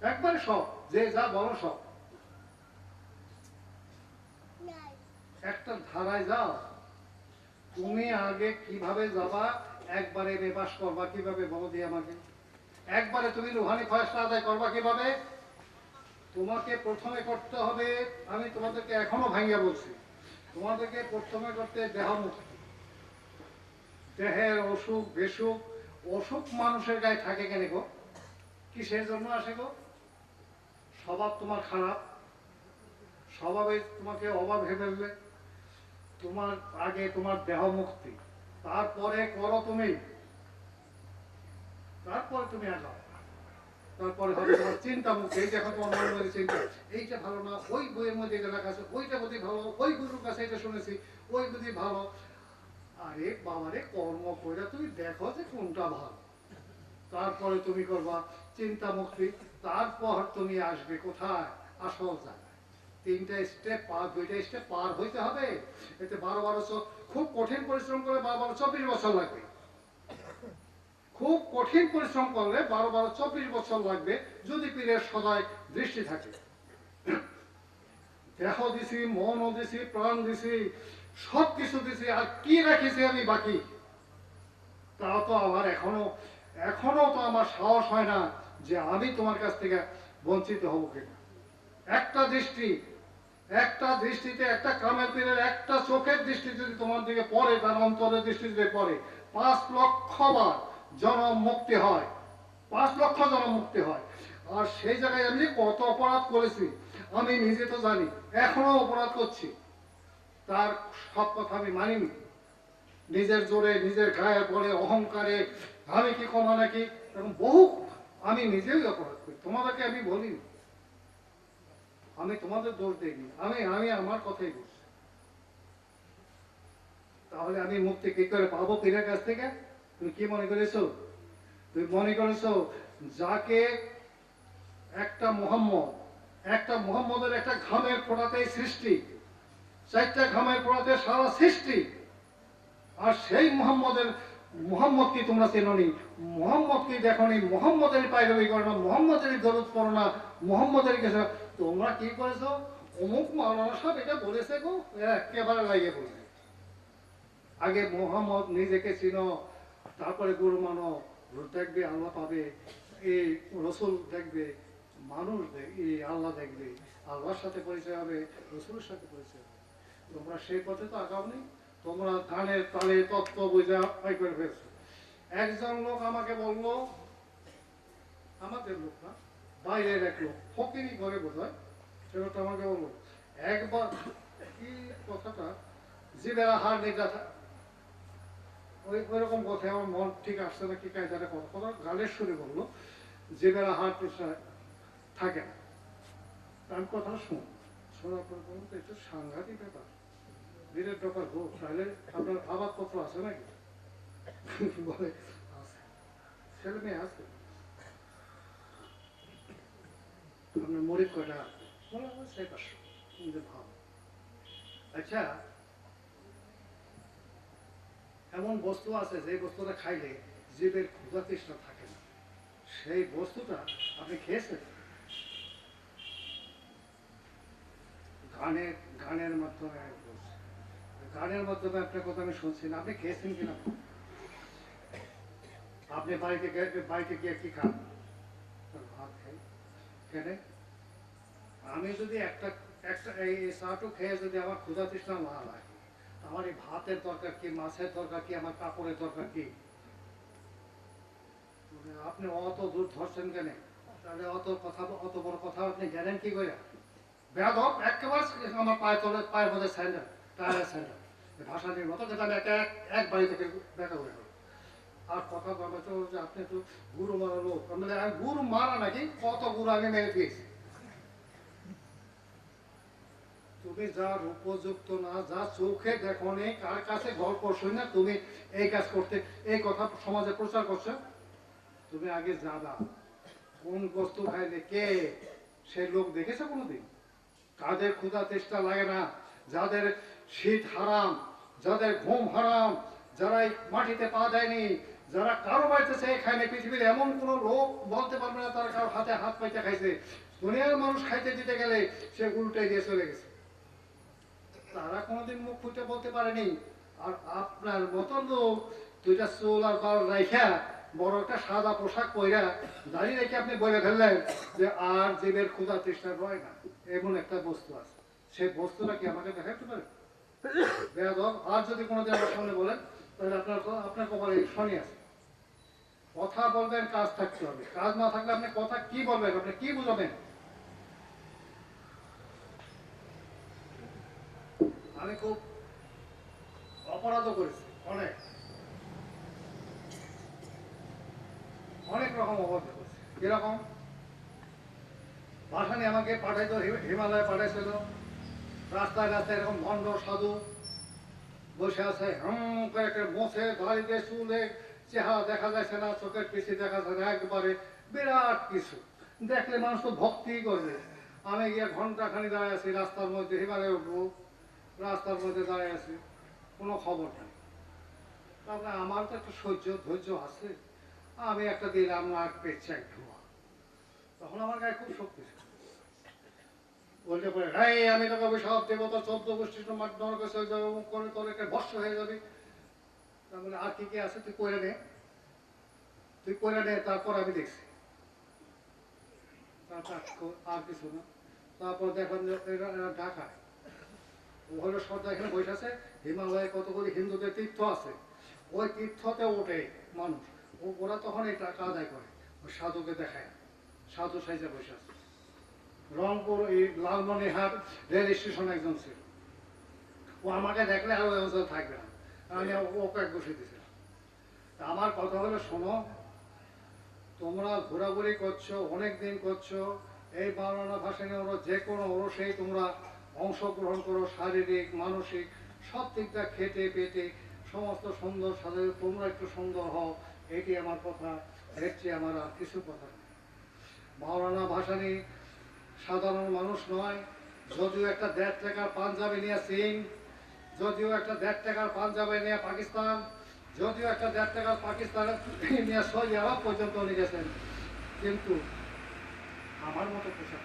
[SPEAKER 1] একবারে সব, যে যা বলো সব। একটা ধারায় যাও, তুমি আগে কিভাবে যাবা, একবারে বেবাস করবা কিভাবে বলো দিয়ে আমাকে, একবারে তুমি রুহানি ফয়সালা আদায় করবা কিভাবে, তোমাকে প্রথমে করতে হবে, আমি তোমাদেরকে এখনো ভাঙিয়া বলছি, তোমাদেরকে প্রথমে করতে দেহ মুক্তি। দেহের অসুখ বেসুখ, অসুখ মানুষের গায়ে থাকে কেন গো, কিসের জন্য আসে গো, স্বভাব তোমার খারাপ, স্বভাবে তোমাকে অভাব ভেবে ফেলবে, তোমার আগে তোমার দেহ মুক্তি, তারপরে করো তুমি, তারপরে তুমি আগাও, তারপরে হবে তোমার চিন্তা মুক্তি। এই দেখো তোমার মনের মধ্যে চিন্তা, এইটা ভালো না, ওই বইয়ের মধ্যে এটা লেখা আছে, ওইটা বুঝি ভালো, ওই গুরুর কাছে এটা শুনেছি, ওই বুঝি ভালো। আরে বাবারে, কর্ম করে তুমি দেখো যে কোনটা ভালো, তারপরে তুমি করবা চিন্তা মুক্তি, তারপর তুমি আসবে কোথায়, আসল জায়গায়। 3টা স্টেপ পার, 2টা স্টেপ পার হইতে হবে। এতে 12 খুব কঠিন পরিশ্রম করে 12-24 বছর লাগবে, খুব কঠিন পরিশ্রম করলে 12-24 বছর লাগবে, যদি পীরের সদায় দৃষ্টি থাকে। দেহ দিছি, মনও দিছি, প্রাণ দিছি, সব কিছু দিছি, আর কি রাখিছি আমি বাকি, তা তো আমার এখনো তো আমার সাহস হয় না যে আমি তোমার কাছ থেকে বঞ্চিত হব কিনা। একটা দৃষ্টিতে, একটা কামের পীরের একটা চোখের দৃষ্টি যদি তোমার দিকে পড়ে, তার অন্তরের দৃষ্টি যদি পড়ে, 5 লক্ষ বার জনম মুক্তি হয়, 5 লক্ষ জনম মুক্তি হয়। আর সেই জায়গায় আমি কত অপরাধ করেছি আমি নিজে তো জানি, এখনো অপরাধ করছি, তার সব কথা আমি মানিনি, নিজের জোরে, নিজের গায়ে বলে, অহংকারে আমি কি কমা নাকি, এরকম বহু আমি নিজেই অপরাধ করি, তোমাদেরকে আমি বলিনি। আমি তোমাদের দোষ দিইনি, আমি আমি আমার কথাই বলছি। তাহলে আমি মুক্তি কি করে পাবো পীরের কাছ থেকে? তুমি কি মনে করেছো? তুমি মনে করেছো যাকে একটা মোহাম্মদের একটা ঘামের ফোঁটাতেই সৃষ্টি, চারটা ঘামের ফোঁটাতে সারা সৃষ্টি, আর সেই মোহাম্মদ কি তোমরা চেননি? মোহাম্মদ কি দেখনি? মোহাম্মদের পায়রবি করো না, মোহাম্মদের দরুদ পড়ো না, মোহাম্মদের কিছু। তোমরা কি করেছো? অমুক মাওলানা সাহেব এটা বলেছে গো, একেবারে লাগিয়ে বলছে। আগে মোহাম্মদ নিজেকে চিনো, তারপরে গুরু মানো, দেখবে আল্লাহ পাবে। এই রসুল দেখবে, মানুষ এই আল্লাহ দেখবে, আল্লাহর সাথে পরিচয় হবে, রসুলের সাথে পরিচয় হবে। তোমরা সেই পথে তো আগাওনি, তোমরা গানের তালে তত্ত্ব বোঝা পাই করে ফেলছো। একজন লোক আমাকে বললো, আমাদের লোক না, বাইরের এক লোক, ফকিরি করে বোঝায়, সেটা আমাকে বললো একবার কি কথাটা, জীবের আহার নির্যাতা, ওইরকম কথা আমার মন ঠিক আসছে না, কি কায়দারে কথা গানের সুরে বললো, জীবের আহার থাকে না। আমি কথাটা শোনার পর বলুন তো এটা সাংঘাতিক ব্যাপার, বীরের ব্যাপার হোক, তাহলে আপনার আবাদপত্র আছে নাকি? বলে আছে, ছেলে মেয়ে আছে, আপনার মরিদ কয়টা? বলে আমার সেই পাশে ভাব। আচ্ছা, এমন বস্তু আছে যে বস্তুটা খাইলে জীবের ক্ষুধা তৃষ্ণা থাকে না, সেই বস্তুটা আপনি খেয়েছেন? গানের মাধ্যমে বলছি, গানের মাধ্যমে আপনার কথা আমি শুনছি না, আপনি খেয়েছেন কিনা? আপনি বাড়িতে গিয়ে কি খান? ভাত খাই। কেন? আমি যদি একটা একটা এই চাটু খেয়ে যদি আমার ক্ষুধা তৃষ্ণা না লাগে, আমার এই ভাতের দরকার কি, মাছের দরকার কি, আমার কাপড়ের দরকার কি? আপনি অত দূর ধরছেন কেন? তাহলে অত বড় কথা আপনি জানেন কি করে? বেয়াদব একেবারে আমার পায়ের মধ্যে স্যান্ডেল, টায়ারের স্যান্ডেল, ভাষা নিয়ে মতো, যেটা আমি এক বাড়ি থেকে দেখা করে গেল। আর কথা বলবে তো যে আপনি তো গুরু মারা লোক, মানে আমি গুরু মারা নাকি, কত গুরু আমি মেরে দিয়েছি। তুমি যার উপযুক্ত না, যা চোখে দেখো নি, কার কাছে গল্প শুনি না, তুমি এই কাজ করতে, এই কথা সমাজে প্রচার করছো। তুমি আগে জানা কোন বস্তু খাইলে কে সেই লোক দেখেছে কোনোদিন? কাদের ক্ষুধা তেষ্টা লাগে না, যাদের শীত হারাম, যাদের ঘুম হারাম, যারা এই মাটিতে পা দেয়নি, যারা কারো বাড়িতে সে খায়নি, পৃথিবীর এমন কোন লোক বলতে পারবে না তারা কারো হাতে হাত পাইতে খাইছে। দুনিয়ার মানুষ খাইতে দিতে গেলে সে উল্টে দিয়ে চলে গেছে, তারা কোনোদিন মুখ ফুটে বলতে পারেনি। আর আপনার মতন লোক দুইটা চুল আর বাল রাইখা, বড় একটা সাদা পোশাক পইরা, দাঁড়িয়ে রেখে আপনি বলে ফেললেন যে আর জীবের ক্ষুধা তৃষ্ণা রয় না, এমন একটা বস্তু আছে। সেই বস্তুটা কি আমাকে দেখাতে পারে? বেয়াদব, আর যদি কোনোদিন আমার সামনে বলেন তাহলে আপনার কপালে শনি আছে। কথা বলবেন, কাজ থাকতে হবে, কাজ না থাকলে আপনি কথা কি বলবেন, আপনি কি বুঝাবেন? আমি খুব অপরাধও করেছি, অনেক অনেক রকম অপরাধ করেছি। কিরকম? ভাসানি আমাকে পাঠাইতো, হিমালয়ে পাঠাইছিল, রাস্তায় রাস্তায় এরকম ভণ্ড সাধু বসে আছে, করে একটা মোছে, দাড়িতে, চুলে, চেহারা দেখা যাচ্ছে না, চোখের পিছিয়ে দেখা যায় না, একবারে বিরাট কিছু দেখলে মানুষ তো ভক্তি করবে। আমি গিয়ে ঘন্টা খানি দাঁড়িয়ে আছি রাস্তার মধ্যে, হিমালয়ে উঠবো, রাস্তার মধ্যে দাঁড়িয়ে আছি, কোনো খবর নেই। তারপরে আমার তো একটা ধৈর্য আছে, আমি একটা দিলাম না, পেচ্ছে এক ধোয়া, তখন আমার গায়ে খুব শক্তি ছিল। বলতে পারে, হ্যাঁ আমি তোকে সব দেবতা 14 গোষ্ঠী নরকে চলে যাবে, অমুক করে তোর একটা ভস্য হয়ে যাবে। তারপরে আর কি কি আছে তুই করে নে, তুই করে নে, তারপর আমি দেখছি। আর কিছু না। তারপর দেখেন ঢাকায় ওখানে সর্দার এখানে বসে আছে, হিমালয়ে কতগুলি হিন্দুদের তীর্থ আছে, ওই তীর্থতে ওঠে মানুষ, ওরা তখন এই টাকা আদায় করে, ওই সাধুকে দেখায়, সাধু সাইজে বসে আছে। রংপুর এই লালমনিরহাট রেল স্টেশনে একজন ছিল, ও আমাকে দেখলে আর ওই অঞ্চল থাকবে না, আমি ওকে বসে দিয়েছিলাম। আমার কথা হলো, শোনো, তোমরা ঘোরাঘুরি করছো, অনেক দিন করছো, এই মাওলানা ভাসানী ওরা যে কোনো ওরসেই তোমরা অংশগ্রহণ করো, শারীরিক মানসিক সব দিকটা খেটে পেটে সমস্ত সুন্দর সাথে তোমরা একটু সুন্দর হও, এটি আমার কথা। এর চেয়ে আমার আর কিছু কথা নেই। মাওলানা ভাসানী সাধারণ মানুষ নয়। যদিও একটা 1.5 টাকার পাঞ্জাবি নিয়ে চীন, যদিও একটা 1.5 টাকার পাঞ্জাবি নিয়ে পাকিস্তান, যদিও একটা 1.5 টাকার পাকিস্তানের নিয়ে সৌদি আরব পর্যন্ত নিয়ে গেছেন, কিন্তু আমার মতো পোশাক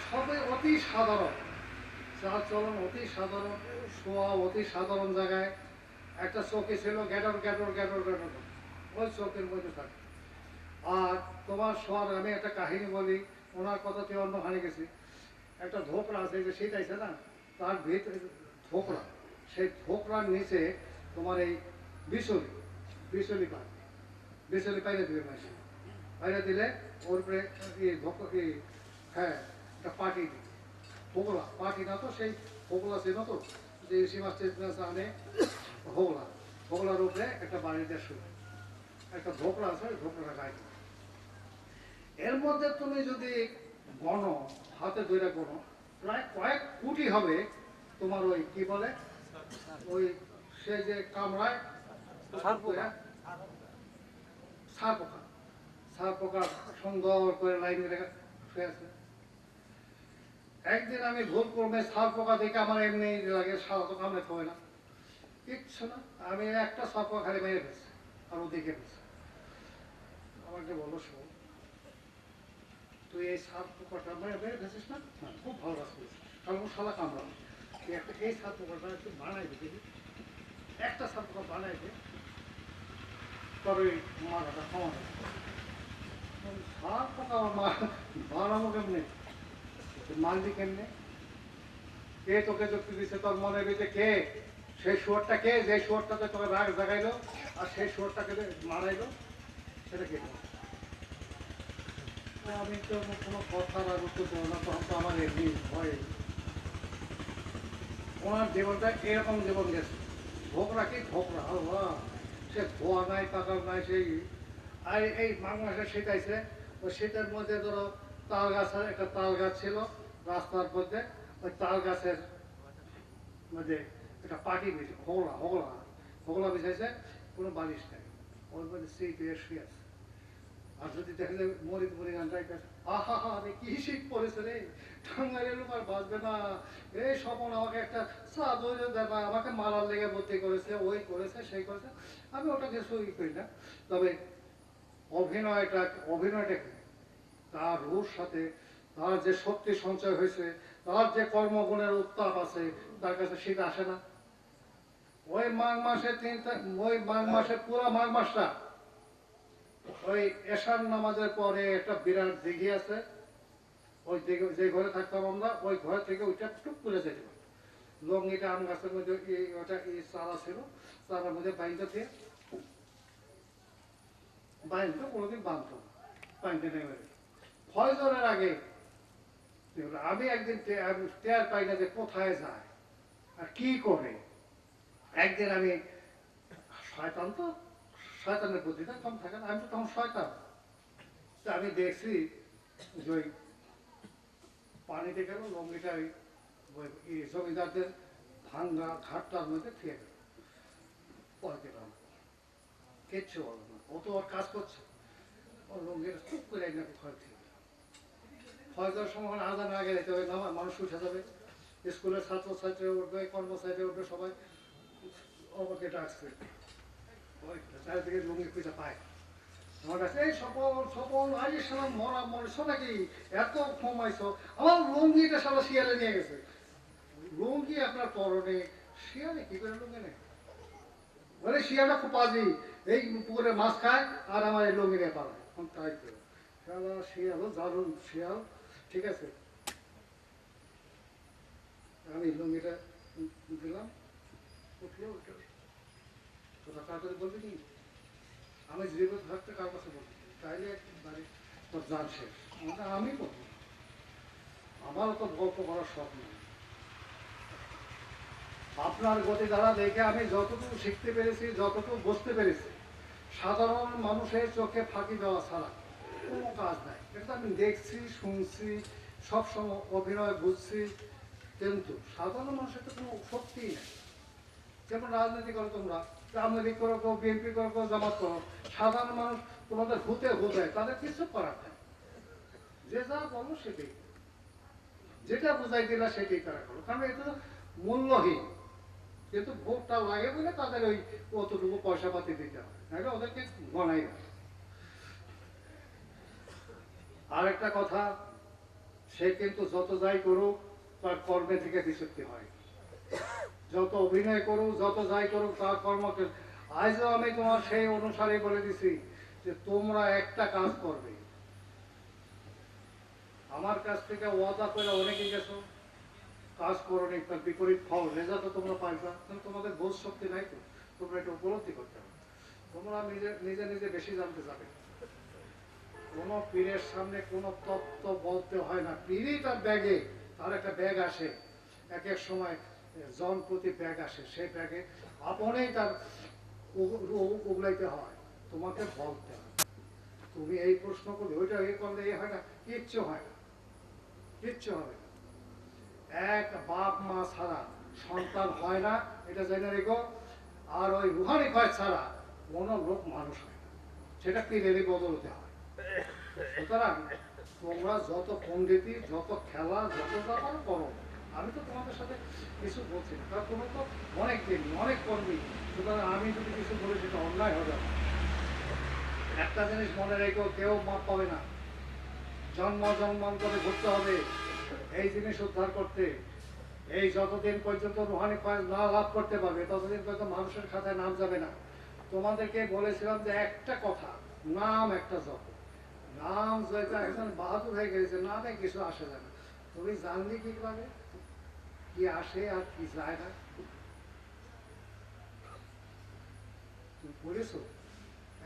[SPEAKER 1] সবে অতি সাধারণ, চাল চলন অতি সাধারণ, শোয়া অতি সাধারণ জায়গায়। একটা চৌকি ছিল গ্যাডর গ্যাডর গ্যাডর গ্যাডর, ওই চৌকির মধ্যে থাকে। আর তোমার শোয়ার আমি একটা কাহিনী বলি, ওনার কথাতে অন্য হারিয়ে গেছি। একটা ধোকরা আছে যে শীতাইছে না, তার ভিতরে ধোকরা, সেই ধোকরার নিচে তোমার এই বিচলি বিচলি পায়, বিচলি পাইলে দিবে মাসে, পাইলে দিলে ওর উপরে হ্যাঁ একটা পাটি দিই, হোগলা পাটি না তো সেই হোগলা ছিল তো, যে সীমাস আনে হোগলা, হোগলার উপরে একটা বাড়িতে শুয়ে একটা ধোকরা আছে, ধোকরা গায়ে। এর মধ্যে তুমি যদি গণো, হাতে ধরে গণো, প্রায় কয়েক কোটি হবে তোমার ওই কি বলে ওই সে যে কামড়ায় সার পোকা, সার পোকা সুন্দর করে লাইনে রেখে শুয়ে আছে। একদিন আমি ভুল করবে সার পোকা দেখে আমার এমনি লাগে, সারা তো কামড়াতে হয় না, কিচ্ছু না, আমি একটা সার পোকা খালি মেরে ফেলছি আর ও দেখে ফেলছি। আমাকে বলো শোন, তুই এই সাপ পোকাটা মেরে ফেলছিস না, খুব ভালো কাজ করিস, কারণ ও শালা কামড়ানো, তুই একটা এই সাপ পোকাটা একটু বানাই দিবি, একটা সাপ পোকা বানাই দে, তবে মাথাটা কমানো। সাপ পোকা বানাবো কেমনে, মারলি কেমনে, কে তোকে যুক্তি দিচ্ছে তোর মনে ভিতরে, কে সেই শুয়োরটা, কে যে শুয়োরটাতে তোকে রাগ জাগাইলো আর সেই শুয়োরটাকে মারাইলো, সেটা কে? আমি তো কোনো কথার আর উত্তর দেবো না, তখন তো আমার এমনি ভয়। ওনার জীবনটা এরকম জীবন গেছে, ধোকরা কি ধোকরা, আল্লাহ, সে ধোয়া নাই পাকার নাই সেই। আর এই মাঘ মাসে শীতাইছে, ওই শীতের মধ্যে ধরো তাল গাছের একটা তাল গাছ ছিল রাস্তার মধ্যে, ওই তাল গাছের মধ্যে একটা পাটি বিছে, হোগলা হোগলা হোগলা বিছাইছে, কোনো বালিশ নেই, ওর মধ্যে সেই দিয়ে শুয়ে আছে। আর যদি দেখলে মরিদ মরি গান যাইতেছে, আহা হা রে কি শীত পড়েছে রে, টাঙ্গাইলের লোক আর বাঁচবে না, এই স্বপন আমাকে একটা চাদর দেবা, আমাকে মারার লেগে ভর্তি করেছে, ওই করেছে সেই করেছে। আমি ওটা কিছুই করি না, তবে অভিনয়টা কি, তার রূর সাথে তার যে শক্তি সঞ্চয় হয়েছে, তার যে কর্মগুণের উত্তাপ আছে, তার কাছে শীত আসে না। ওই মাঘ মাসে ওই মাঘ মাসে পুরো মাঘ মাসটা ওই এশার নামাজের পরে একটা বিরাট দিঘি আছে, ওই দিঘি যে ঘরে থাকতাম আমরা, ওই ঘর থেকে ওইটা টুক করে যেতে পারতাম। লঙ্গিটা আম গাছের মধ্যে ওটা চারা ছিল, চারার মধ্যে বাইনটা দিয়ে বাইনটা কোনোদিন বাঁধত না, বাইনটা নেমে ফয়জরের আগে। আমি একদিন টের পাই না যে কোথায় যায় আর কি করে। একদিন আমি, শয়তান তো, শয়তানের বুদ্ধিটা কম থাকে না, আমি তো তখন শয়তান, তা আমি দেখছি যে ওই পানিতে গেল লঙ্গিটা ওই জমিদারদের ভাঙ্গা ঘাটটার মধ্যে থেকে গেল, পরে গেলাম কিচ্ছু বলো না, ও তো ওর কাজ করছে, ওর লঙ্গিটা খুব করে একদিন ঘর থেকে ফয়জার সময় আজান আগে যেতে হবে, নামা মানুষ উঠে যাবে, স্কুলের ছাত্রছাত্রী উঠবে, কর্মচারী উঠবে, সবাই আমাকে ডাকছে, ওই চারিদিকে লুঙ্গি খুঁজে পায় আমার কাছে, এই সপন আজ সালাম মরা মরছো নাকি, এত কমাইছো, আমার লুঙ্গিটা সারা শিয়ালে নিয়ে গেছে। লুঙ্গি আপনার পরনে, শিয়ালে কি করে লুঙ্গি নেই, বলে শিয়ালটা খুব বাজি, এই পুকুরে মাছ খায় আর আমার এই লুঙ্গি নিয়ে পালায়, তাই তো সারা শিয়ালও দারুণ শিয়াল। ঠিক আছে, আমি লুঙ্গিটা দিলাম, উঠলো, তোরা তাড়াতাড়ি বলবি কি, আমি জীবিত থাকতে কার কাছে বলবো, তাইলে বাড়ি তোর যান শেষ, আমি বলবো, আমারও তো গল্প করার শখ নেই। আপনার গতি দ্বারা দেখে আমি যতটুকু শিখতে পেরেছি, যতটুকু বুঝতে পেরেছি, সাধারণ মানুষের চোখে ফাঁকি দেওয়া ছাড়া কোনো কাজ নাই। এটা আমি দেখছি, শুনছি, সবসময় অভিনয় বুঝছি, কিন্তু সাধারণ মানুষের তো কোনো শক্তিই নেই। যেমন রাজনীতি করো তোমরা, আওয়ামী লীগ করো, বিএনপি করো, জামাত করো, সাধারণ মানুষ তোমাদের হুতে হুদায়, তাদের কিছু করার নেই। যে যা বলো সেটাই, যেটা বুঝাই দিলা সেটাই তারা করো, কারণ এটা তো মূল্যহীন। কিন্তু ভোটটা লাগে বলে তাদের ওই অতটুকু পয়সা পাতি দিতে হয়, নাহলে ওদেরকে গনাই না। আর একটা কথা, সে কিন্তু যত যাই করুক তার কর্মে থেকে বিশুদ্ধি হয়। যত অভিনয় করুক, যত যাই করুক, তার কর্মকে। আজও আমি তোমার সেই অনুসারে বলে দিছি যে তোমরা একটা কাজ করবে। আমার কাছ থেকে ওয়াদা করে অনেকেই গেছো, কাজ করো নি, তার বিপরীত ফল রেজাল্ট তোমরা পাইবা, কিন্তু তোমাদের বোধ শক্তি নাই, তো তোমরা এটা উপলব্ধি করতে হবে। তোমরা নিজে নিজে নিজে বেশি জানতে যাবে। কোনো পীরের সামনে কোনো তত্ত্ব বলতে হয় না। পীরই তার ব্যাগে, তার একটা ব্যাগ আসে, এক এক সময় জন প্রতি ব্যাগ আসে, সেই ব্যাগে আপনেই তার উগলাইতে হয়, তোমাকে বলতে হয়। তুমি এই প্রশ্ন করলে ওইটা এই করলে এই হয় না, কিচ্ছু হয় না, কিচ্ছু হবে না। এক বাপ মা ছাড়া সন্তান হয় না, এটা জেনে রেখো। আর ওই রুহানি ভয় ছাড়া কোনো লোক মানুষ হয় না, সেটা পীরেরই বদলতে হয়। সুতরাং তোমরা যত পণ্ডিতি, যত খেলা, যত ব্যাপার করো, আমি তো তোমাদের সাথে কিছু বলছি না, কারণ তোমরা তো অনেক দিন অনেক কর্মী। সুতরাং আমি যদি কিছু বলি সেটা অন্যায় হবে না। একটা জিনিস মনে রেখো, কেউ মাপ পাবে না। জন্ম জন্মান্তরে ঘুরতে হবে এই জিনিস উদ্ধার করতে। এই যতদিন পর্যন্ত রুহানি ফয়েজ না লাভ করতে পারবে, ততদিন পর্যন্ত মানুষের খাতায় নাম যাবে না। তোমাদেরকে বলেছিলাম যে একটা কথা, নাম একটা জপ। নাম যেটা একজন বাহাদুর হয়ে গেছে, নামে কিছু আসে যায় না। তুমি জানলি কি লাগে, কি আসে আর কি যায় না, তুমি বলেছো।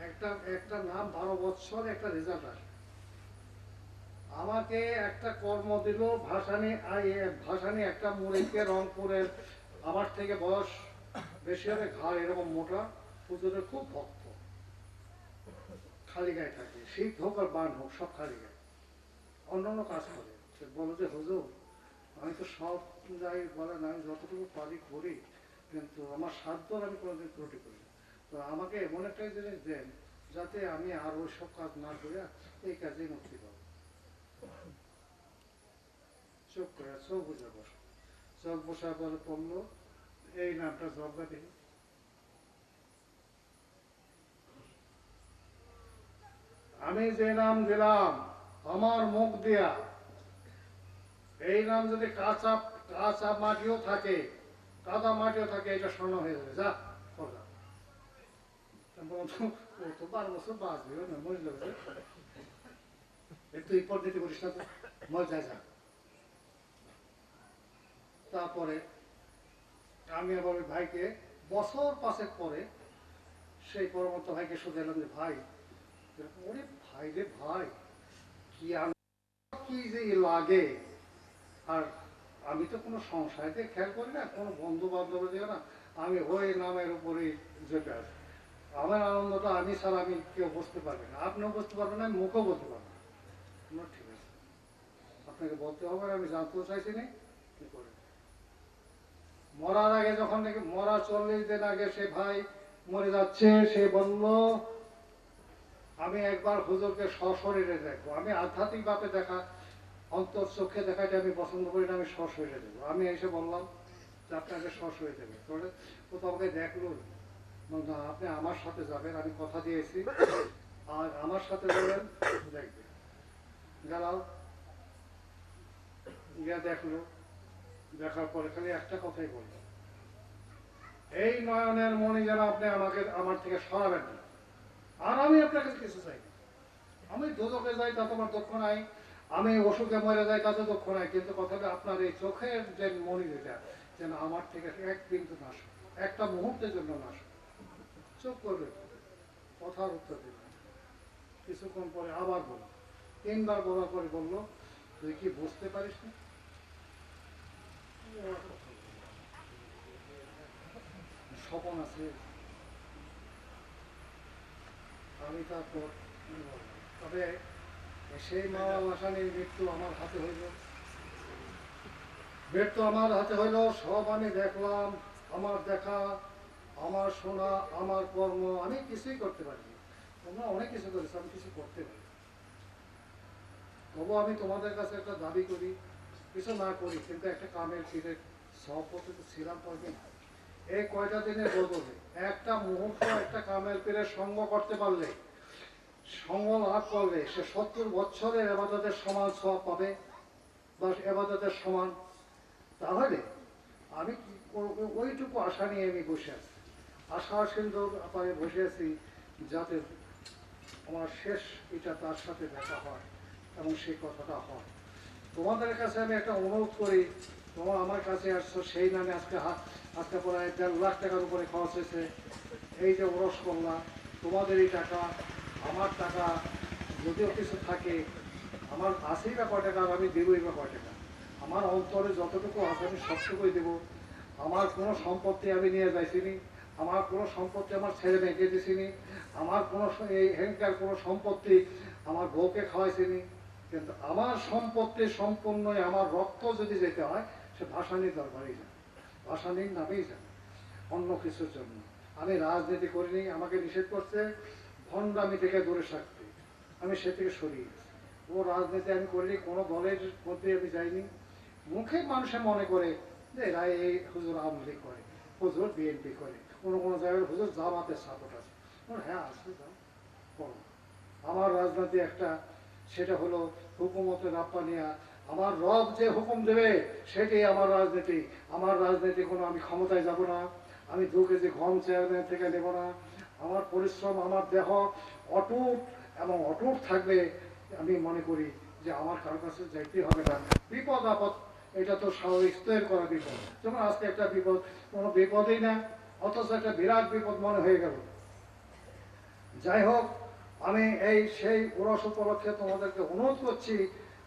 [SPEAKER 1] একটা একটা নাম 12 বছর একটা রেজাল্ট আসে। আমাকে একটা কর্ম দিল ভাসানি, ভাসানি একটা মুড়িকে, রংপুরের, আমার থেকে বয়স বেশি হবে, ঘাড় এরকম মোটা, হুজুরের খুব ভক্ত, খালি গায়ে থাকে, শীত হোক আর বান হোক সব খালি গায়ে, অন্যান্য কাজ করে। সে বলো যে হুজুর আমি তো সব যাই বলেন, আমি যতটুকু পারি করি, কিন্তু আমার সাধ্য আমি কোনোদিন ত্রুটি করি না। তো আমাকে এমন একটা জিনিস দেন যাতে আমি আর ওই সব কাজ না করে এই কাজেই মুক্তি পাবো। চোখ করে চোখ বুঝে বসো, চোখ বসার পরে পড়লো এই নামটা জব্বা দিই। আমি যে নাম দিলাম আমার মুখ দিয়া, এই নাম যদি কাঁচা কাঁচা মাটিও থাকে, কাদা মাটিও থাকে, এটা স্বর্ণ হয়ে যাবে। যা করলাম ও তো 12 বছর বাঁচবে না, মজলো একটু এই পদ্ধতি করিস না তো, মজা যা। তারপরে আমি আবার ওই ভাইকে বছর 5 পরে সেই পরবর্তী ভাইকে শুধাইলাম যে ভাই, ওরে ভাই রে ভাই, কি কি যে লাগে। আর আমি তো কোনো সংসারকে খেয়াল করি না, কোনো বন্ধু বান্ধব দিও না, আমি ওই নামের উপরেই যেতে আছি। আমার আনন্দটা আমি ছাড়া আমি কেউ বুঝতে পারবে না, আপনিও বুঝতে পারবেন না, আমি মুখও বলতে পারবো না। ঠিক আছে, আপনাকে বলতে হবে, আমি জানতেও চাইছি না কি করে। মরার আগে যখন নাকি মরা 40 দিন আগে সে ভাই মরে যাচ্ছে, সে বলল আমি একবার হুজুরকে সশরীরে দেখবো। আমি আধ্যাত্মিক ভাবে দেখা, অন্তর চোখে দেখাটা আমি পছন্দ করি না, আমি সশরীরে দেখবো। আমি এসে বললাম যে আপনাকে সশরীরে দেবে। তাহলে ও তো আমাকে দেখলো না, আপনি আমার সাথে যাবেন, আমি কথা দিয়েছি, আর আমার সাথে যাবেন, দেখবে। গেলাম, গিয়ে দেখলো, দেখার পরে খালি একটা কথাই বললো, এই নয়নের মণি যেন আপনি আমাকে আমার থেকে সরাবেন না। আর আমি আপনাকে কিছু চাই না। আমি দুদকে যাই তা তোমার দুঃখ নাই, আমি অসুখে মরে যাই তাতে দুঃখ নাই, কিন্তু কথাটা আপনার এই চোখের যে মণি যেটা যেন আমার থেকে এক বিন্দু নাশ, একটা মুহূর্তের জন্য নাশ। চোখ করবে, কথার উত্তর দিল। কিছুক্ষণ পরে আবার বলল, 3বার বলার পরে বললো, তুই কি বুঝতে পারিস না? স্বপন আছে। আমি তারপর তবে সেই মাওয়া ভাসানির মৃত্যু আমার হাতে হইল। মৃত্যু আমার হাতে হইল, সব আমি দেখলাম। আমার দেখা, আমার শোনা, আমার কর্ম, আমি কিছুই করতে পারিনি। তোমরা অনেক কিছু করেছো, আমি কিছু করতে পারি। তবু আমি তোমাদের কাছে একটা দাবি করি, কিছু না করি, কিন্তু একটা কামের ফিরে সভাপতি তো ছিলাম কয়দিন। এই কয়টা দিনের বদলে একটা মুহূর্ত একটা কামের পীরে সঙ্গ করতে পারলে, সঙ্গ লাভ করলে, সে 70 বছরের এবাদতের সমান সওয়াব পাবে বা এবাদতের সমান। তাহলে আমি কি করবো, ওইটুকু আশা নিয়ে আমি বসে আছি। আশা সিন্দুর আপারে বসে আছি, যাতে আমার শেষ এটা তার সাথে দেখা হয় এবং সেই কথাটা হয়। তোমাদের কাছে আমি একটা অনুরোধ করি, তোমরা আমার কাছে আসছো সেই নামে আজকে প্রায় 1.5 লাখ টাকার উপরে খরচ হয়েছে। এই যে ওরস করলাম, তোমাদের এই টাকা, আমার টাকা, যদিও কিছু থাকে, আমার আছেই বা কয় টাকা, আমি দেবই বা কয় টাকা। আমার অন্তরে যতটুকু আছে আমি সবটুকুই দেবো। আমার কোনো সম্পত্তি আমি নিয়ে যাইছিনি, আমার কোনো সম্পত্তি আমার ছেলে মেয়েকে দিছিনি, আমার কোনো এই হেনকার কোনো সম্পত্তি আমার বউকে খাওয়াইছিনি। কিন্তু আমার সম্পত্তি সম্পূর্ণই আমার রক্ত যদি যেতে হয়, সে ভাসানির দরবারেই যাবে, ভাসানির নামেই যাবে, অন্য কিছুর জন্য। আমি রাজনীতি করিনি, আমাকে নিষেধ করছে ভণ্ডামি থেকে দূরে থাকতে, আমি সে থেকে সরিয়ে গেছি। ও রাজনীতি আমি করিনি, কোনো দলের মধ্যে আমি যাইনি। মুখে মানুষে মনে করে যে এরা এই হুজুর আওয়ামী লীগ করে, হুজুর বিএনপি করে, কোনো কোনো জায়গায় হুজুর জামাতের সাপোর্ট আছে। হ্যাঁ আছে, যাও করো। আমার রাজনীতি একটা, সেটা হলো হুকুমতের রাপ্পানিয়া। আমার রব যে হুকুম দেবে সেটাই আমার রাজনীতি। আমার রাজনীতি কোনো আমি ক্ষমতায় যাব না, আমি 2 কেজি গম চেয়ারম্যান থেকে নেব না। আমার পরিশ্রম, আমার দেহ অটুট এবং অটুট থাকবে। আমি মনে করি যে আমার কারোর কাছে যাইতে হবে না। বিপদ আপদ এটা তো স্বাভাবিক, স্থির করা বিপদ। যেমন আজকে একটা বিপদ, কোনো বিপদই না, অথচ একটা বিরাট বিপদ মনে হয়ে গেল। যাই হোক, আমি এই সেই ওরস উপলক্ষে তোমাদেরকে অনুরোধ করছি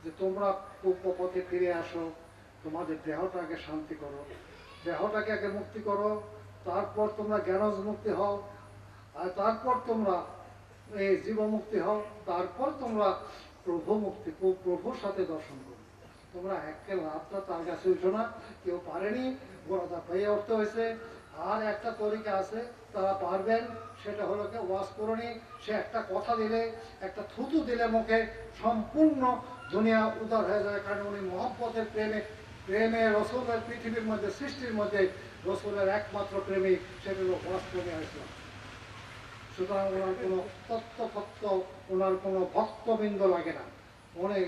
[SPEAKER 1] যে তোমরা পূর্ব পথে ফিরে আসো, তোমাদের দেহটাকে শান্তি করো, দেহটাকে আগে মুক্তি করো, তারপর তোমরা জ্ঞানজ মুক্তি হও, আর তারপর তোমরা এই জীবমুক্তি হও, তারপর তোমরা প্রভু মুক্তি, প্রভুর সাথে দর্শন করো। তোমরা একে লাভটা তার কাছে উঠো না, কেউ পারেনি, গোড়াটা পাইয়ে উঠতে হয়েছে। আর একটা তরিকা আছে, তারা পারবেন, সেটা হলো কি ওয়াজ করণী। সে একটা কথা দিলে, একটা থুতু দিলে মুখে, সম্পূর্ণ দুনিয়া উদার হয়ে যায়। কারণ উনি মহব্বতের প্রেমে, প্রেমে রসুলের পৃথিবীর মধ্যে, সৃষ্টির মধ্যে রসুলের একমাত্র প্রেমিক, সেটা হলো ওয়াজ করে আসলাম। সুতরাং ওনার কোনো তত্ত্ব, ওনার কোনো ভক্তবৃন্দ লাগে না। অনেক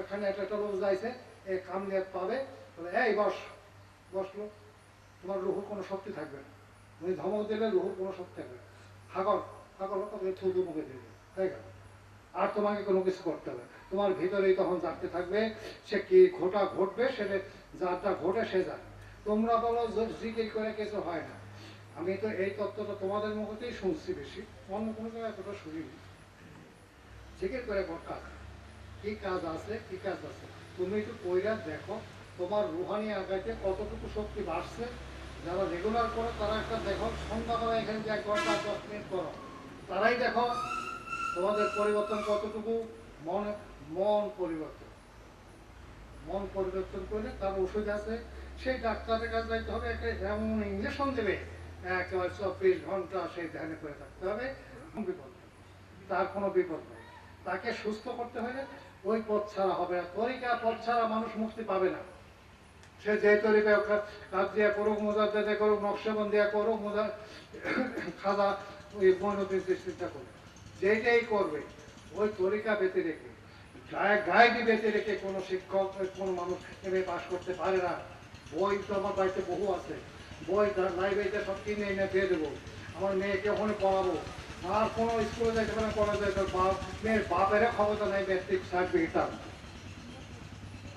[SPEAKER 1] এখানে একটা লোক যাইছে, এই কামলিয়াত পাবে, এই বসলো, তোমার রুহুর কোনো শক্তি থাকবে না। উনি ধমক দিলে রুহুর কোনো শক্তি থাকবে না। হাগল হাগল থুতু মুখে দেবে, তাই গেল। আর তোমাকে কোনো কিছু করতে হবে, তোমার ভিতরেই তখন জানতে থাকবে সে কি ঘটবে, সেটা যারটা ঘটে সে জানে। তোমরা বলো জিকির করে কিছু হয় না, আমি তো এই তত্ত্বটা তোমাদের মুখতেই শুনছি বেশি, অন্য কোনো জায়গায় এতটা শুনিনি। জিকির করে কাজ, কি কাজ আছে, কি কাজ আছে, তুমি একটু কইরা দেখো তোমার রুহানি আগাইতে কতটুকু শক্তি বাড়ছে। যারা রেগুলার করো তারা একটা দেখো, সন্ধ্যাবেলা এখানে যে 1 ঘন্টা 10 মিনিট করো, তারাই দেখো তোমাদের পরিবর্তন কতটুকু। মন মন পরিবর্তন, মন পরিবর্তন করলে তার ওষুধ আছে, সেই ডাক্তারের কাছে যাইতে হবে, একটা এমন ইঞ্জেকশন দেবে, একেবারে 24 ঘন্টা সেই ধ্যানে করে থাকতে হবে। বিপদ, তার কোনো বিপদ নেই। তাকে সুস্থ করতে হলে ওই পথ ছাড়া হবে না, তরিকা পথ ছাড়া মানুষ মুক্তি পাবে না। সে যে তরিকা কাজ দিয়া করুক, মোজাদ্দেদে করুক, নকশবন্দিয়া করুক, খাজা ওই মনোদিন চিন্তা করুক, যেটাই করবে ওই তরিকা বেঁচে রেখে, গায়েবী বেঁচে রেখে কোনো শিক্ষক, কোনো মানুষ এমএ পাশ করতে পারে না। বই তো আমার বাড়িতে বহু আছে, বই লাইব্রেরিতে সব কিনে এনে দিয়ে দেবো, আমার মেয়েকে ওখানে পড়াবো। আর কোনো স্কুলে যাইতে পারে, কলেজে যাইতে মেয়ের বাপেরও ক্ষমতা নেই মেট্রিক সার্টিফিকেট আনতে।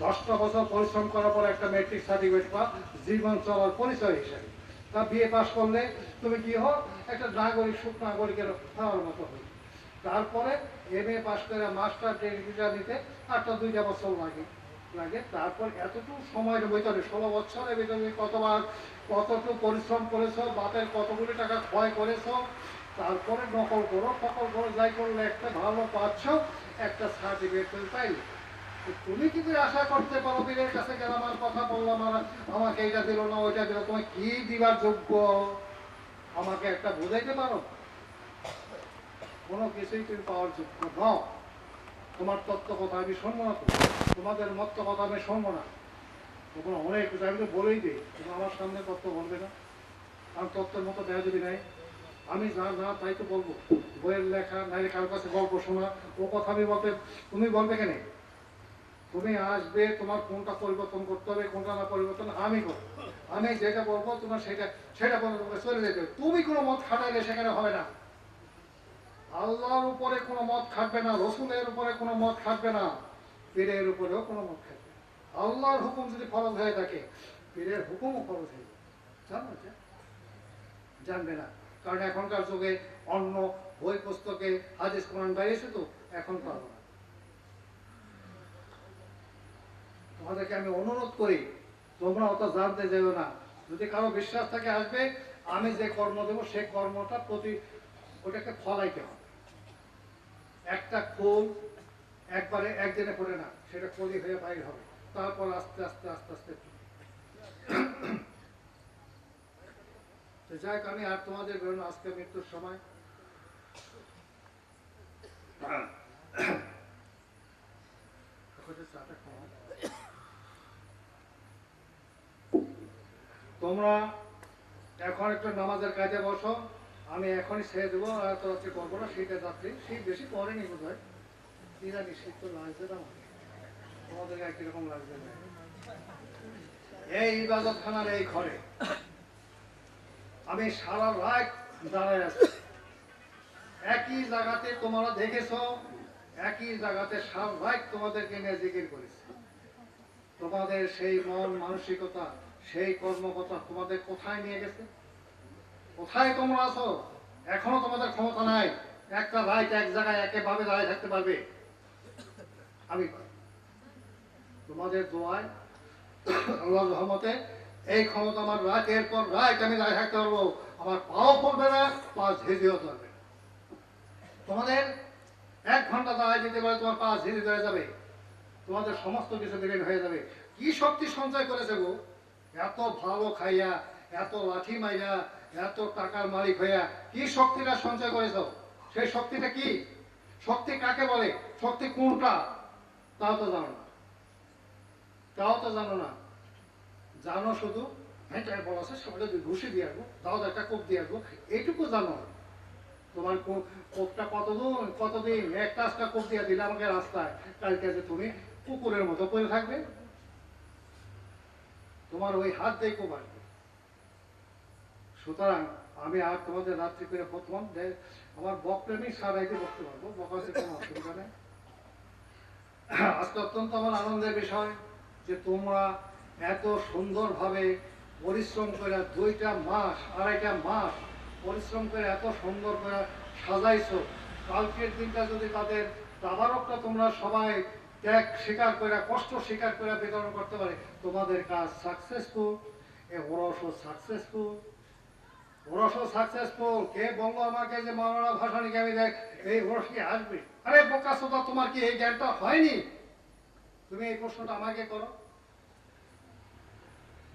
[SPEAKER 1] 10টা বছর পরিশ্রম করার পর একটা মেট্রিক সার্টিফিকেট পা জীবন চলার পরিচয় হিসেবে। তা বিএ পাস করলে তুমি কি হও, একটা নাগরিক, সুনাগরিকের হওয়ার মতো হই। তারপরে এমএ পাস করে মাস্টার ডিগ্রিটা নিতে একটা 2টা বছর লাগে। তারপর এতটুকু সময়ের ভিতরে, 16 বছরের ভিতরে কতটুকু পরিশ্রম করেছ, বাপের কতগুলি টাকা ক্ষয় করেছ, তারপরে নকল করো, ফকল করো, যাই করলে একটা ভালো পাচ্ছ, একটা সার্টিফিকেট তুমি পাইলে। তুমি কি করে আশা করতে পারো বীরের কাছে গেলাম আর কথা বললাম আর আমাকে এটা দিল না ওইটা দিল, তুমি কি দিবার যোগ্য আমাকে একটা বুঝাইতে পারো? কোনো কিছুই তুমি পাওয়ার যোগ্য নও। তোমার তত্ত্ব কথা আমি শুনবো না, তো তোমাদের মত্ত কথা আমি শুনবো না। তখন অনেক কিছু আমি তো বলেই দিই, তুমি আমার সামনে তত্ত্ব বলবে না। আর তত্ত্বের মতো দেয় যদি নাই, আমি যা না তাই তো বলবো। বইয়ের লেখা নাইলে কারোর কাছে গল্প শোনা, ও কথা আমি বলতে তুমি বলবে কেন? তুমি আসবে, তোমার কোনটা পরিবর্তন করতে হবে কোনটা না পরিবর্তন আমি করবো। আমি যেটা বলবো তোমার সেটা সেটা বলে তোমাকে চলে যেতে হবে। তুমি কোনো মত খাটাইলে সেখানে হবে না। আল্লাহর উপরে কোনো মত খাটবে না, রসুলের উপরে কোনো মত খাটবে না, পীরের উপরেও কোনো মত খাটবে না। আল্লাহর হুকুম যদি ফরজ হয়ে থাকে, পীরের হুকুমও ফরজ হয়ে যাবে। জানো এটা? জানবে না, কারণ এখনকার যুগে অন্য বই পুস্তকে হাদিস কোরআন বেরিয়েছে, তো এখন পাবো না। তোমাদেরকে আমি অনুরোধ করি, তোমরা অত জানতে যাবে না। যদি কারো বিশ্বাস থাকে আসবে, আমি যে কর্ম দেবো সেই কর্মটা ওটাকে ফলাইতে হবে। একটা ফুল একবারে একদিনে পড়ে না, সেটা কলি হয়ে বাইর হবে, তারপর আস্তে আস্তে আস্তে আস্তে। যাই হোক, আমি আর তোমাদের বেরোনো আজকে মৃত্যুর সময়। তোমরা এখন একটু নামাজের কাজে বসো, আমি এখনই ছেড়ে দেবো, আর তো রাত্রি করবো না। শীতের রাত্রি, শীত বেশি পড়েনি বোধ হয়, জানি শীত তো লাগছে না, তোমাদের একই রকম লাগছে না। এই ইবাদত খানার এই ঘরে আমি সারা রাত দাঁড়ায় আছি। একই জায়গাতে তোমরা দেখেছো, একই জায়গাতে সারা রাত তোমাদেরকে নিয়ে জিকির করেছি। তোমাদের সেই মন মানসিকতা, সেই কর্মকতা তোমাদের কোথায় নিয়ে গেছে? কোথায় তোমরা আছো? এখনো তোমাদের ক্ষমতা নাই একটা রাত এক জায়গায় একেভাবে দাঁড়িয়ে থাকতে পারবে। আমি তোমাদের দোয়ায় আল্লাহর রহমতে এই ক্ষমতা আমার রাতের পর রাত আমি দাঁড়িয়ে থাকতে পারবো। আমার পাও পড়বে না, পা ঝিঝিও ধরবে না। তোমাদের 1 ঘন্টা দাঁড়ায় দিতে পারে, তোমার পা ঝিঝি ধরে যাবে, তোমাদের সমস্ত কিছু বিলীন হয়ে যাবে। কি শক্তি সঞ্চয় করেছে গো? এত ভালো খাইয়া, এত লাঠি মাইয়া, এত টাকার মালিক হইয়া কি শক্তিটা সঞ্চয় করেছ? সেই শক্তিটা কি? শক্তি কাকে বলে? শক্তি কোনটা? তাও তো জানো না। তাও তো জানো না। জানো শুধু হ্যাঁ বলা আছে সবাই ঘুষি দিয়ে আসবো, তাও একটা কোপ দিয়ে আসবো, এইটুকু জানো। তোমার কোপটা কতদিন একটা কোপ দিয়ে দিলে আমাকে রাস্তায়, কালকে যে তুমি কুকুরের মতো পড়ে থাকবে, তোমার ওই হাত দিয়ে কোপ আসবে। সুতরাং আমি আর তোমাদের রাত্রি করে প্রথম আমার বকপ্রেমী সারাইতে বসতে পারবো, বকাতে কোনো অসুবিধা নেই। আজকে অত্যন্ত আমার আনন্দের বিষয় যে তোমরা এত সুন্দরভাবে পরিশ্রম করে 2টা মাস 2.5টা মাস পরিশ্রম করে এত সুন্দর করে সাজাইছো। কালকের দিনটা যদি তাদের তাবারকটা তোমরা সবাই ত্যাগ স্বীকার করে, কষ্ট স্বীকার করে বিতরণ করতে পারে, তোমাদের কাজ সাকসেসফুল। এ ওরসও সাকসেসফুল, ওরসও সাকসেসফুল। কে বললো আমাকে যে মাওলানা ভাসানীকে আমি দেখ এই ওরস কি আসবে? আরে বোকা সোদা, তোমার কি এই জ্ঞানটা হয়নি? তুমি এই প্রশ্নটা আমাকে করো।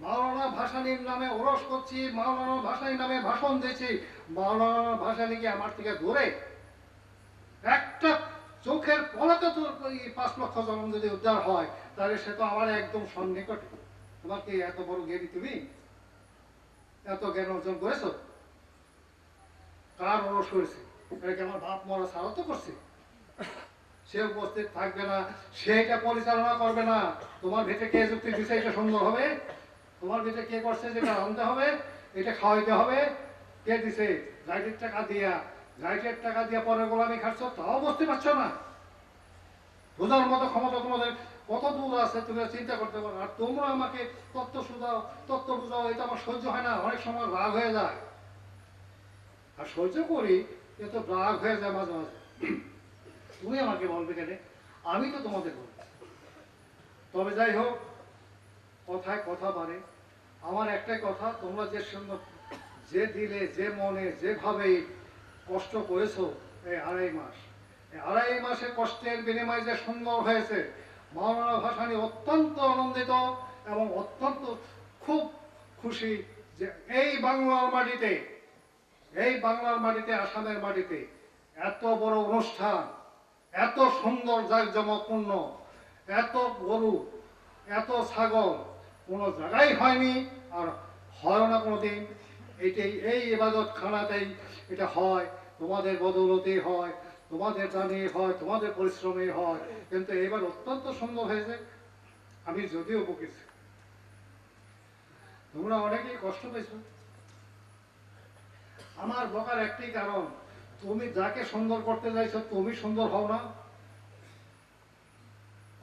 [SPEAKER 1] মাওলানা ভাসানীর নামে ওরস করছি, মাওলানা ভাসানীর নামে ভাষণ দিচ্ছি, মাওলানা ভাসানী কি আমার থেকে দূরে? একটা চোখের পলকে তো 5 লক্ষ জন্ম যদি উদ্ধার হয়, তাহলে সে তো আমার একদম সন্নিকটে। তোমার কি এত বড় জ্ঞানী? তুমি এত জ্ঞান অর্জন করেছো? কার ওরস করেছে? এটা কি আমার বাপ মরা ছাড়া তো করছে? সে উপস্থিত থাকবে না, সে এটা পরিচালনা করবে না। তোমার ভিতরে কে যুক্তি দিচ্ছে এটা সুন্দর হবে? তোমার ভিতরে কে করছে যেটা আনতে হবে, এটা খাওয়াইতে হবে? কে দিছে? গাইডের টাকা দিয়া, গাইডের টাকা দিয়া পরে গোলামি খাচ্ছ, তাও বুঝতে পারছো না? বোঝার মতো ক্ষমতা তোমাদের কত দূর আছে তুমি চিন্তা করতে পারো। আর তোমরা আমাকে তত্ত্ব শুধাও, তত্ত্ব বুঝাও, এটা আমার সহ্য হয় না। অনেক সময় রাগ হয়ে যায়, আর সহ্য করি কিন্তু রাগ হয়ে যায় মাঝে মাঝে। তুমি আমাকে বলবে কেন? আমি তো তোমাদের বলবো। তবে যাই হোক, কথায় কথা বাড়ে। আমার একটাই কথা, তোমরা যে সুন্দর, যে দিলে, যে মনে, যেভাবে কষ্ট করেছো এই 2.5 মাস, এই 2.5 মাসে কষ্টের বিনিময়ে যে সুন্দর হয়েছে, মাওলানা ভাসানী অত্যন্ত আনন্দিত এবং অত্যন্ত খুব খুশি যে এই বাংলার মাটিতে আসামের মাটিতে এত বড় অনুষ্ঠান, এত সুন্দর জাঁকজমকপূর্ণ, এত গরু, এত ছাগল কোনো জায়গায় হয়নি, আর হয় না কোনোদিন। এই ইবাদত খানাতেই এটা হয়, তোমাদের বদৌলতেই হয়, তোমাদের জানিয়ে হয়, তোমাদের পরিশ্রমে হয়, কিন্তু এবার অত্যন্ত সুন্দর হয়েছে। আমি যদিও বকেছি, তোমরা অনেকেই কষ্ট পেয়েছ। আমার বকার একটাই কারণ, তুমি যাকে সুন্দর করতে চাইছো তুমি সুন্দর হও না।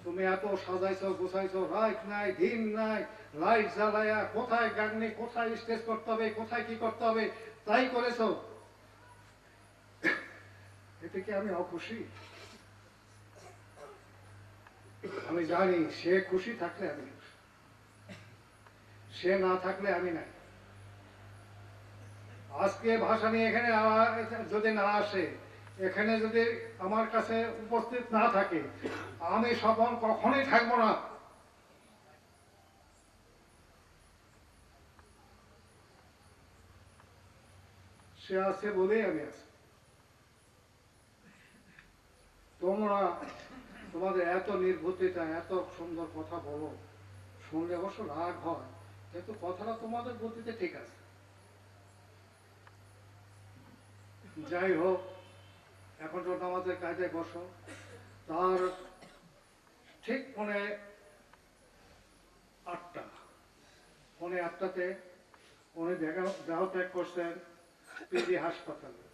[SPEAKER 1] তুমি এত সাজাইছো গুছাইছো, রাইট নাই দিন নাই, লাইট জ্বালায়া কোথায় গান, কোথায় স্টেজ করতে হবে, কোথায় কি করতে হবে তাই করেছো। এতে কি আমি অখুশি? আমি জানি সে খুশি থাকলে আমি খুশি, সে না থাকলে আমি নাই। আজকে ভাষা নিয়ে এখানে যদি না আসে, এখানে যদি আমার কাছে উপস্থিত না থাকে, আমি সফল কখনোই থাকবো না। সে আছে বলেই আমি আছি। তোমরা তোমাদের এত নির্বুদ্ধিতা, এত সুন্দর কথা বলো, শুনলে অবশ্য রাগ হয়, কিন্তু কথাটা তোমাদের বুদ্ধিতে ঠিক আছে। যাই হোক, এখন তো আমাদের কাজে বসো। তার ঠিক 8:30, 8:30তে উনি দেহ ত্যাগ করছেন পিজি হাসপাতালে,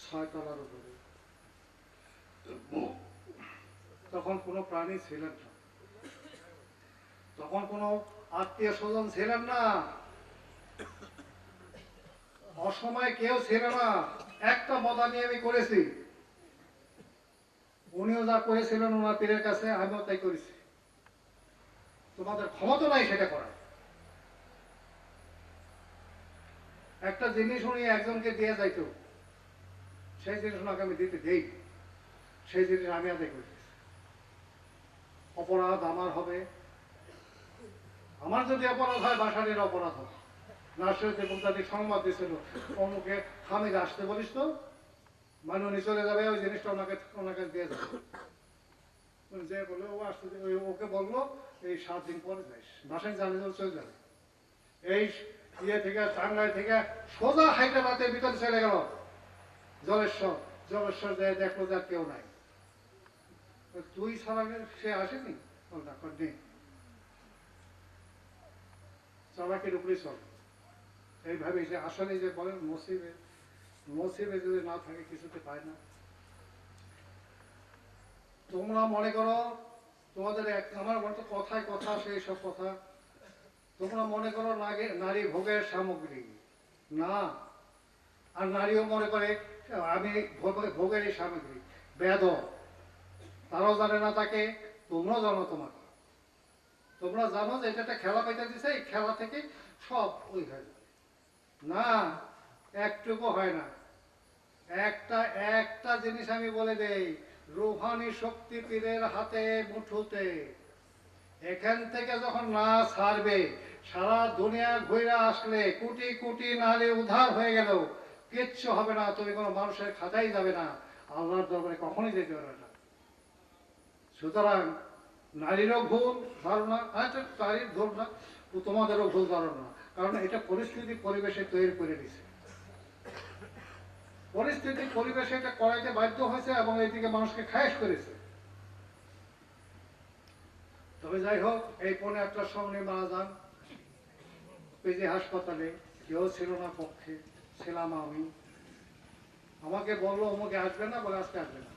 [SPEAKER 1] 6 তলার উপরে। তখন কোনো প্রাণী ছিলেন না, তখন কোনো আত্মীয় স্বজন ছিলেন না, অসময় কেউ ছিল না। একটা বদানি আমি করেছি, উনিও যা করেছিলেন ওনার পীরের কাছে, আমিও তাই করেছি। তোমাদের ক্ষমতা নাই সেটা করার। একটা জিনিস উনি একজনকে দিয়ে যাইতো, সেই জিনিস ওনাকে আমি দিতে দেই, সেই জিনিস আমি আদায় করতেছি। অপরাধ আমার হবে, আমার যদি অপরাধ হয় বাসারের অপরাধ হবে। নার্সারিতে বক্তাদের সংবাদ দিয়েছিল, অমুকে হামিদ আসতে বলিস তো, মানে উনি চলে যাবে, ওই জিনিসটা ওনাকে দিয়ে যাবে। যে বললো ও আসতে, ওকে বললো এই 7 দিন পরে যাইস, বাসায় জানে চলে যাবে। এই ইয়ে থেকে টাঙ্গাই থেকে সোজা হায়দ্রাবাদের ভিতরে চলে গেল জলেশ্বর যায়, দেখলো যে কেউ নাই। তুই ছাড়া সে আসেনি, নেই, চালাকের উপরে চল। এইভাবে যে আসলে যে বলেন নসিবে যদি না থাকে কিছুতে পায় না। তোমরা মনে করো তোমাদের আমার বলতো কথায় কথা, সেই সব কথা তোমরা মনে করো নারী ভোগের সামগ্রী না, আর নারীও মনে করে আমি ভোগেরই সামগ্রী। বেদ তারাও জানে না তাকে, তোমরাও জানো তোমাকে। তোমরা জানো যে এটা একটা খেলা পাইতে দিছে, এই খেলা থেকে সব ওই হয়ে যাবে না, একটুকু হয় না। একটা জিনিস আমি বলে দেই, রুহানি শক্তি পীরের হাতে মুঠোতে। এখান থেকে যখন না ছাড়বে, সারা দুনিয়া ঘুরে আসলে কোটি কোটি নারী উদ্ধার হয়ে গেল, কিচ্ছু হবে না, তুমি কোনো মানুষের খাতাই যাবে না, আল্লাহর দরবারে কখনোই যেতে পারবে না। সুতরাং নারীরও ভুল ধারণা, নারীর ভুল না, তোমাদেরও ভুল ধারণা, কারণ এটা পরিস্থিতি পরিবেশে তৈরি করে দিছে। পরিস্থিতি পরিবেশে এটা করাইতে বাধ্য হয়েছে এবং এইদিকে মানুষকে খায়েশ করেছে। তবে যাই হোক, এই 8:30টার সময় মারা যান পিজি হাসপাতালে। কেউ ছিল না পক্ষে, ছিলাম আমি। আমাকে বললো অমুকে আসবে না, বলে আজকে আসবে না,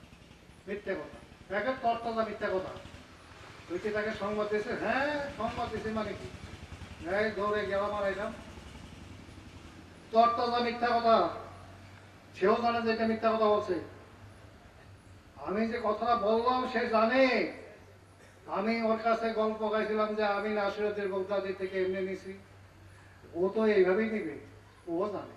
[SPEAKER 1] মিথ্যে কথা, একের তরতাজা মিথ্যা কথা। তুই কি তাকে সংবাদ দিয়েছে? হ্যাঁ সংবাদ দিয়েছি, মানে কি দৌড়ে গেলাম আর এলাম, তরতাজা মিথ্যা কথা। সেও জানে যে এটা মিথ্যা কথা বলছে। আমি যে কথাটা বললাম সে জানে। আমি ওর কাছে গল্প গাইছিলাম যে আমি নাসিরুদ্দিন বগদাদি থেকে এমনি নিছি, ও তো এইভাবেই নিবে, ও জানে।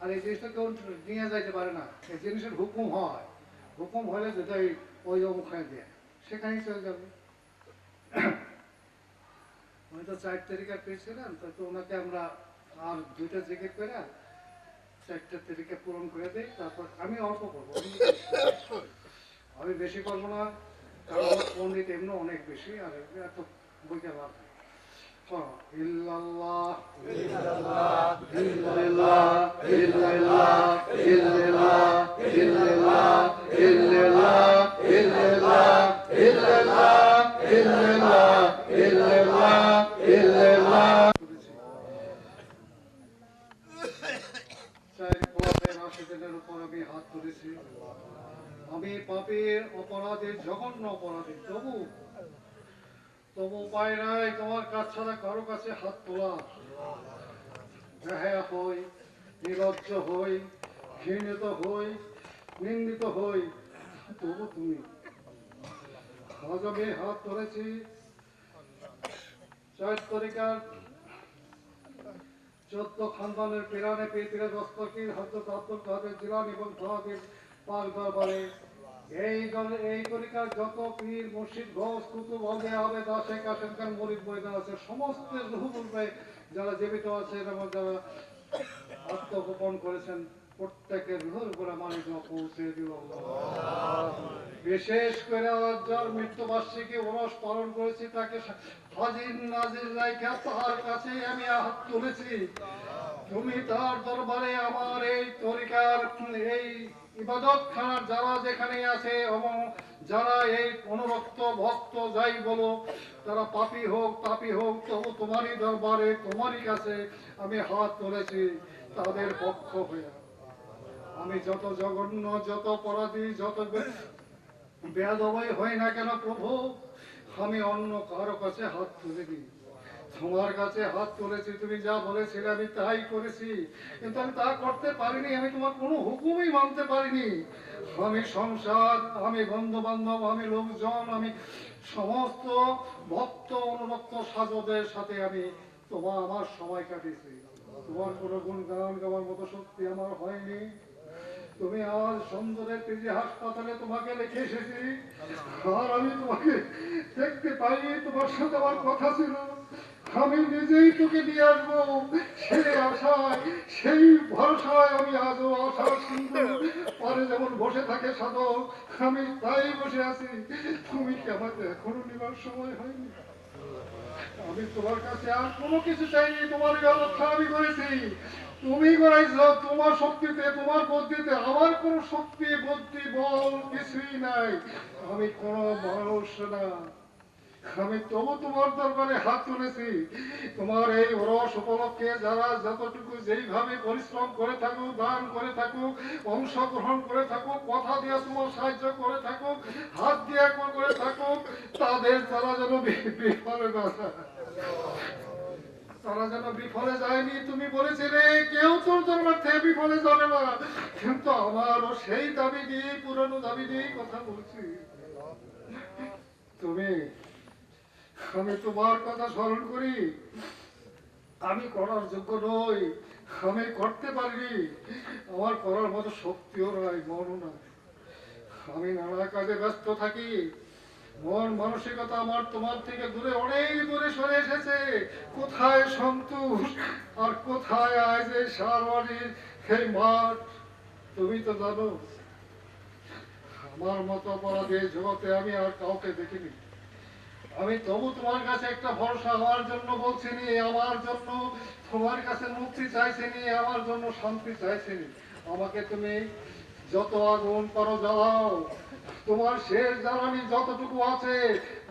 [SPEAKER 1] আর এই জিনিসটা কেউ নিয়ে যাইতে পারে না। এই জিনিসের হুকুম হয়, হুকুম হলে যেটা ওই অমুখানে দেয় সেখানেই চলে যাবে। উনি তো 4 তারিখে পেয়েছিলেন, তো ওনাকে আমরা আর 2টা জিজ্ঞেস করে 4টা তারিখে পূরণ করে দিই। তারপর আমি অল্প করবো, আমি বেশি করবো না, কারণ আমার পণ্ডিত এমনি অনেক বেশি, আর এত বইতে লাভ নেই। ইল্লাল্লাহ
[SPEAKER 2] ইল্লাল্লাহ ইল্লাল্লাহ ইল্লাল্লাহ ইল্লাল্লাহ ইল্লাল্লাহ ইল্লাল্লাহ ইল্লাল্লাহ ইল্লাল্লাহ ইল্লাল্লাহ।
[SPEAKER 1] রাশিদের উপর আমি হাত তুলেছি। আমি পাপীর অপরাধীর, জঘন্য অপরাধী, তবু উপায় নাই তোমার কাছ ছাড়া কারো কাছে হাত তোলা। বেহায়া হই, নির্লজ্জ হই, ঘৃণিত হই, নিন্দিত হই, তবু তুমি। আজ আমি হাত ধরেছি 4 তারিখের 14 খানদানের পিরানে পীরে দস্তগীর হযরত আব্দুল কাদের জিলানী এবং তাদের পাক দরবারে এই তরিকার যত পীর মুর্শিদ গৌস কুতুব আউলিয়া আবেদ আশেক আশেক খান মুরিদ ময়দান আছে, সমস্ত রূহ বলবে যারা জীবিত আছে এবং যারা আত্মগোপন করেছেন, প্রত্যেকের রূহের উপরে মানি পৌঁছে দিল আল্লাহ। বিশেষ করে যার মৃত্যুবার্ষিকী ওরস পালন করেছি, তাকে হাজির নাজির রাইখা তার কাছে আমি হাত তুলেছি। তুমি তার দরবারে আমার এই তরিকার এই ইবাদত খানার যারা যেখানে আছে এবং যারা এই অনুরক্ত ভক্ত যাই বলো, তারা পাপী হোক তাপী হোক, তবু তোমারই দরবারে তোমারই কাছে আমি হাত তুলেছি তাদের পক্ষ হয়ে। আমি যত জঘন্য, যত অপরাধী, যত বেয়াদবাই হই না কেন প্রভু, আমি অন্য কারো কাছে হাত তুলে দিই। তোমার কাছে হাত তুলেছি, তুমি যা বলেছিলে আমি তাই করেছি, কিন্তু আমি তা করতে পারিনি। আমি তোমার কোনো হুকুমই মানতে পারিনি। আমি সংসার, আমি বন্ধু বান্ধব, আমি লোকজন, আমি সমস্ত ভক্ত অনুরক্ত সাধকদের সাথে আমি আমার সময় কাটিয়েছি। তোমার কোনো গুণ গান গাওয়ার মতো শক্তি আমার হয়নি। তুমি আজ সুন্দরের পিজি হাসপাতালে তোমাকে রেখে এসেছি, আর আমি তোমাকে দেখতে পাইনি। তোমার সাথে আমার কথা ছিল, আমি নিজেই তোকে নিয়ে আসবো, সেই আশায়, সেই ভরসায় আমি আজও আশা শুনবো। পরে যেমন বসে থাকে সাধক, আমি তাই বসে আছি। তুমি কি আমাকে এখনো নেবার সময় হয়নি? আমি তোমার কাছে আর কোনো কিছু চাইনি, তোমার ব্যবস্থা আমি করেছি, তুমি করাইছ। তোমার শক্তিতে, তোমার বুদ্ধিতে, আমার কোনো শক্তি বুদ্ধি বল কিছুই নাই। আমি কোনো মানুষ না। আমি তবু তোমার দরবারে হাত তুলেছি। তোমার এই ওরস উপলক্ষে যারা যতটুকু যেইভাবে পরিশ্রম করে থাকুক, দান করে থাকুক, অংশগ্রহণ করে থাকুক, কথা দিয়ে তোমার সাহায্য করে থাকুক, হাত দিয়ে করে থাকুক, তাদের তারা যেন বিফলে না যায়। তারা যেন বিফলে যায়নি। তুমি বলেছিলে কেউ তোর দরবার থেকে বিফলে যাবে না, কিন্তু আমারও সেই দাবি দিয়ে, পুরনো দাবি দিয়েই কথা বলছি। তুমি, আমি তোমার কথা স্মরণ করি। আমি করার যোগ্য নই, আমি করতে পারি, আমার করার মতো শক্তিও নয়, মনও নয়। আমি নানা কাজে ব্যস্ত থাকি। মন মানসিকতা আমার তোমার থেকে দূরে, অনেক দূরে সরে এসেছে। কোথায় সন্তোষ আর কোথায় আজ এই সারওয়ারির সেই মাঠ, তুমি তো জানো। আমার মতো অপরাধী জগতে আমি আর কাউকে দেখিনি। আমি তবু তোমার কাছে একটা ভরসা হওয়ার জন্য বলছিনি, আমার জন্য তোমার কাছে মুক্তি চাইছিনি, আমার জন্য শান্তি চাইছিনি। আমাকে তুমি যত আগুন করো জ্বালাও, তোমার শেষ জ্বালানি যতটুকু আছে,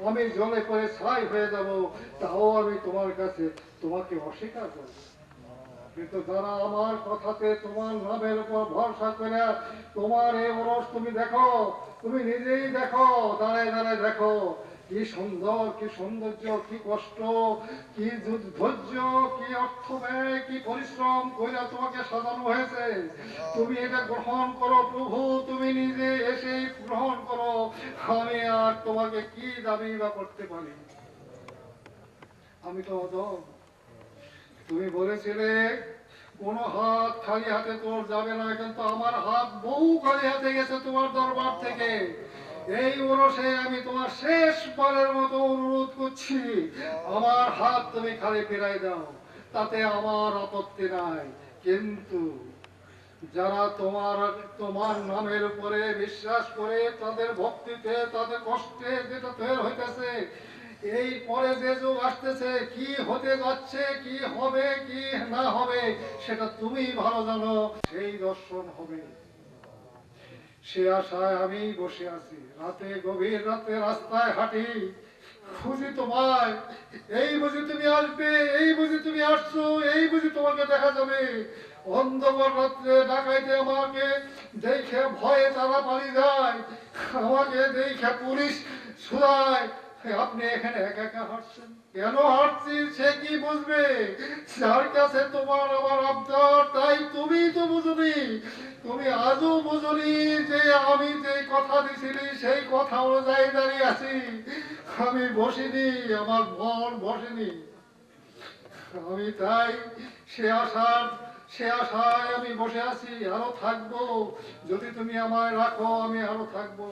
[SPEAKER 1] আমি জ্বলে পড়ে ছাই হয়ে যাব, তাও আমি তোমার কাছে তোমাকে অস্বীকার করব। কিন্তু যারা আমার কথাতে তোমার নামের উপর ভরসা করে, তোমার এই ওরস তুমি দেখো, তুমি নিজেই দেখো, দাঁড়ায় দাঁড়ায় দেখো কি সুন্দর, কি সৌন্দর্য, কি কষ্ট, কি ধৈর্য, কি অর্থ ব্যয়, কি পরিশ্রম করে তোমাকে সাজানো হয়েছে। তুমি এটা গ্রহণ করো প্রভু, তুমি নিজে এসে গ্রহণ করো। আমি আর তোমাকে কি দাবি বা করতে পারি? আমি তো অদম। তুমি বলেছিলে কোনো হাত খালি হাতে তোর যাবে না, কিন্তু আমার হাত বহু খালি হাতে গেছে তোমার দরবার থেকে। এই ওরসে আমি তোমার শেষবারের মতো অনুরোধ করছি, আমার হাত তুমি খালি ফিরাই দাও, তাতে আমার আপত্তি নাই। কিন্তু যারা তোমার তোমার নামের উপরে বিশ্বাস করে, তাদের ভক্তিতে, তাদের কষ্টে যেটা তৈরি হইতেছে, এই পরে যে যুগ আসতেছে, কি হতে যাচ্ছে, কি হবে, কি না হবে, সেটা তুমি ভালো জানো। সেই দর্শন হবে, সে আশায় আমি বসে আছি। রাতে, গভীর রাতে রাস্তায় হাঁটি, খুঁজি তোমায়। এই বুঝি তুমি আসবে, এই বুঝি তুমি আসছো, এই বুঝি তোমাকে দেখা যাবে। অন্ধকার রাত্রে ডাকাইতে আমাকে দেখে ভয়ে তারা পালিয়ে যায়, আমাকে দেখে পুলিশ ছুড়ায়। আপনি এখানে একা একা হাঁটছেন কেন? হাঁটছি সে কি বুঝবে? যার কাছে তোমার আমার আবদার, তাই তুমি তো বুঝবি। তুমি আজও বুঝলি যে আমি যে কথা দিছিলি সেই কথা অনুযায়ী দাঁড়িয়ে আছি। আমি বসিনি, আমার মন বসেনি। আমি তাই সে আশায় আমি বসে আছি, আরো থাকবো। যদি তুমি আমায় রাখো, আমি আরো থাকবো।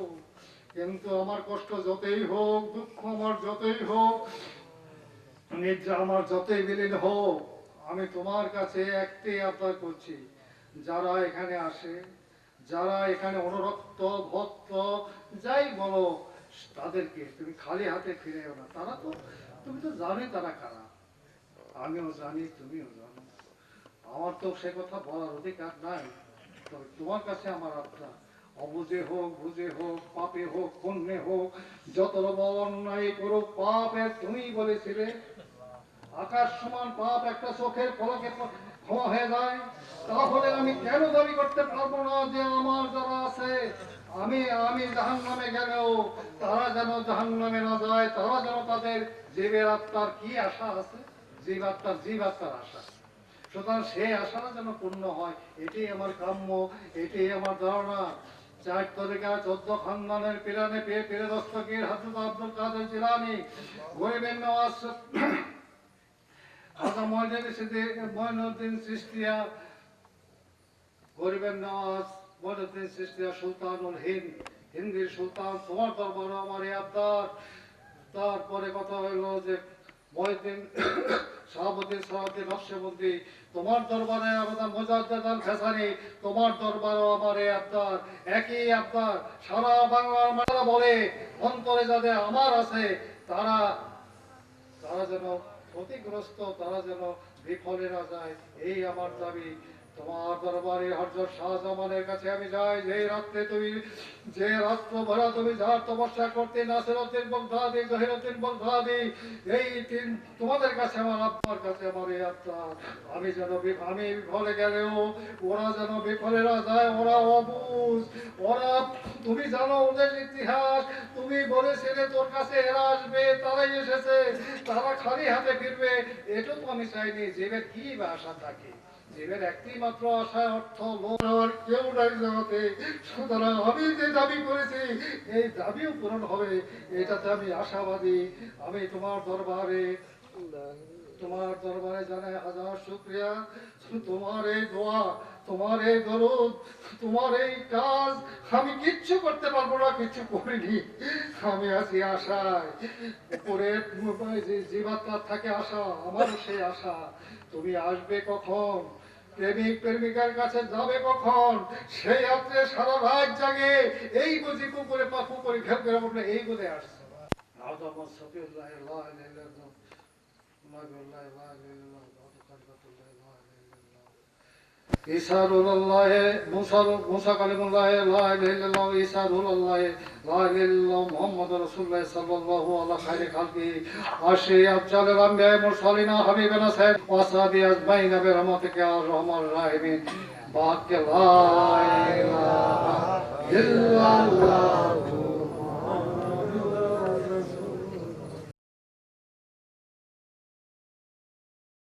[SPEAKER 1] কিন্তু আমার কষ্ট যতই হোক, দুঃখ আমার যতই হোক, নিদ্রা আমার যতই বিলীন হোক, আমি তোমার কাছে একটি আবদার করছি। যারা এখানে আসে, যারা এখানে অনুরক্ত ভক্ত যাই বলো, তাদেরকে তুমি খালি হাতে ফিরেও না। তারা তো, তুমি তো জানোই তারা কারা, আমিও জানি, তুমিও জানো। আমার তো সে কথা বলার অধিকার নাই। তবে তোমার কাছে আমার আবদার, অবুঝে হোক, বুঝে হোক, পাপে হোক, পুণ্যে হোক, যত বড় অন্যায় করুক, পাপের তুমি বলেছিলে আকাশ সমান পাপ একটা চোখের পলকে ক্ষমা হয়ে যায়। তাহলে আমি কেন দাবি করতে পারবো না যে আমার যারা আছে, আমি আমি জাহান্নামে গেলেও তারা যেন জাহান্নামে না যায়, তারা যেন তাদের জীবের আত্মার কি আশা আছে, জীব আত্মার আশা। সুতরাং সেই আশাটা যেন পূর্ণ হয়, এটাই আমার কাম্য, এটাই আমার ধারণা। 4 তরিকা 14 খানদানের পিরানে পীরে দস্তগীর হযরত আব্দুল কাদের জিলানী, গরিবের নওয়াজ খাজা মঈনুদ্দিন চিশতিয়া, গরিবের নওয়াজ মঈনুদ্দিন চিশতিয়া, সুলতানুল হিন্দ, হিন্দির সুলতান, তোমার দরবারে আমার এই আবদার। তারপরে কথা হইল যে মহিউদ্দিন শাহাবুদ্দিন সালাউদ্দিন নকশবন্দি, তোমার দরবারে আমাদের মুজাদ্দেদ আল ফেসানি, তোমার দরবারেও আমার এই আবদার, একই আবদার। সারা বাংলার মানুষরা বলে, অন্তরে যাদের আমার আছে, তারা তারা যেন ক্ষতিগ্রস্ত, তারা যেন বিফলে না যায়, এই আমার দাবি। তোমার দরবারে হযরত শাহজামানের কাছে আমি যাই, যে রাত্র ভরা তুমি যার তপস্যা করতে, নাসিরউদ্দিন বাগদাদি, জহিরউদ্দিন বাগদাদি, এই তিন তোমাদের কাছে আমার আব্বার কাছে আমার এই আবদার, আমি বিফলে গেলেও ওরা যেন বিফলে না যায়। ওরা অবুঝ, ওরা, তুমি জানো ওদের ইতিহাস, তুমি বলেছিলে তোর কাছে এরা আসবে, তারাই এসেছে, তারা খালি হাতে ফিরবে। এটা তো আমি চাইনি। জীবের কি বা আশা থাকে? জীবের একটি মাত্র আশা, অর্থ, লোভ, আর কেউ নাই জগতে। সুতরাং আমি যে দাবি করেছি, এই দাবিও পূরণ হবে, এটাতে আমি আশাবাদী। আমি তোমার দরবারে জানাই হাজার শুকরিয়া। তোমার এই দোয়া, তোমার এই দরুদ, তোমার এই কাজ আমি কিচ্ছু করতে পারবো না, কিচ্ছু করিনি। আমি আছি আশায়। উপরে যে জীবাত্মার থাকে আশা, আমারও সেই আশা। তুমি আসবে কখন? প্রেমিক প্রেমিকার কাছে যাবে কখন? সেই রাত্রে সারা রাত জাগে, এই বুঝি পুকুরে ঘের করে উঠলে, এই বুঝে আসছে। ঈসা রুহুল্লাহ, মুসা কালিমুল্লাহ, লা ইলাহা ইল্লাল্লাহ, ঈসা রুহুল্লাহ, লা ইলাহা ইল্লাল্লাহ, মুহাম্মাদুর রাসূলুল্লাহ সাল্লাল্লাহু আলা খায়রি খালকি, আশি আফজালুল আমবিয়া মুরসালিনা হাবিবানা সাইয়্যিদ ওয়া সাহাবি আজমাইন বিরহমাতিকা আর রহমান রাহিমিন। বাক লা ইলাহা ইল্লাল্লাহ।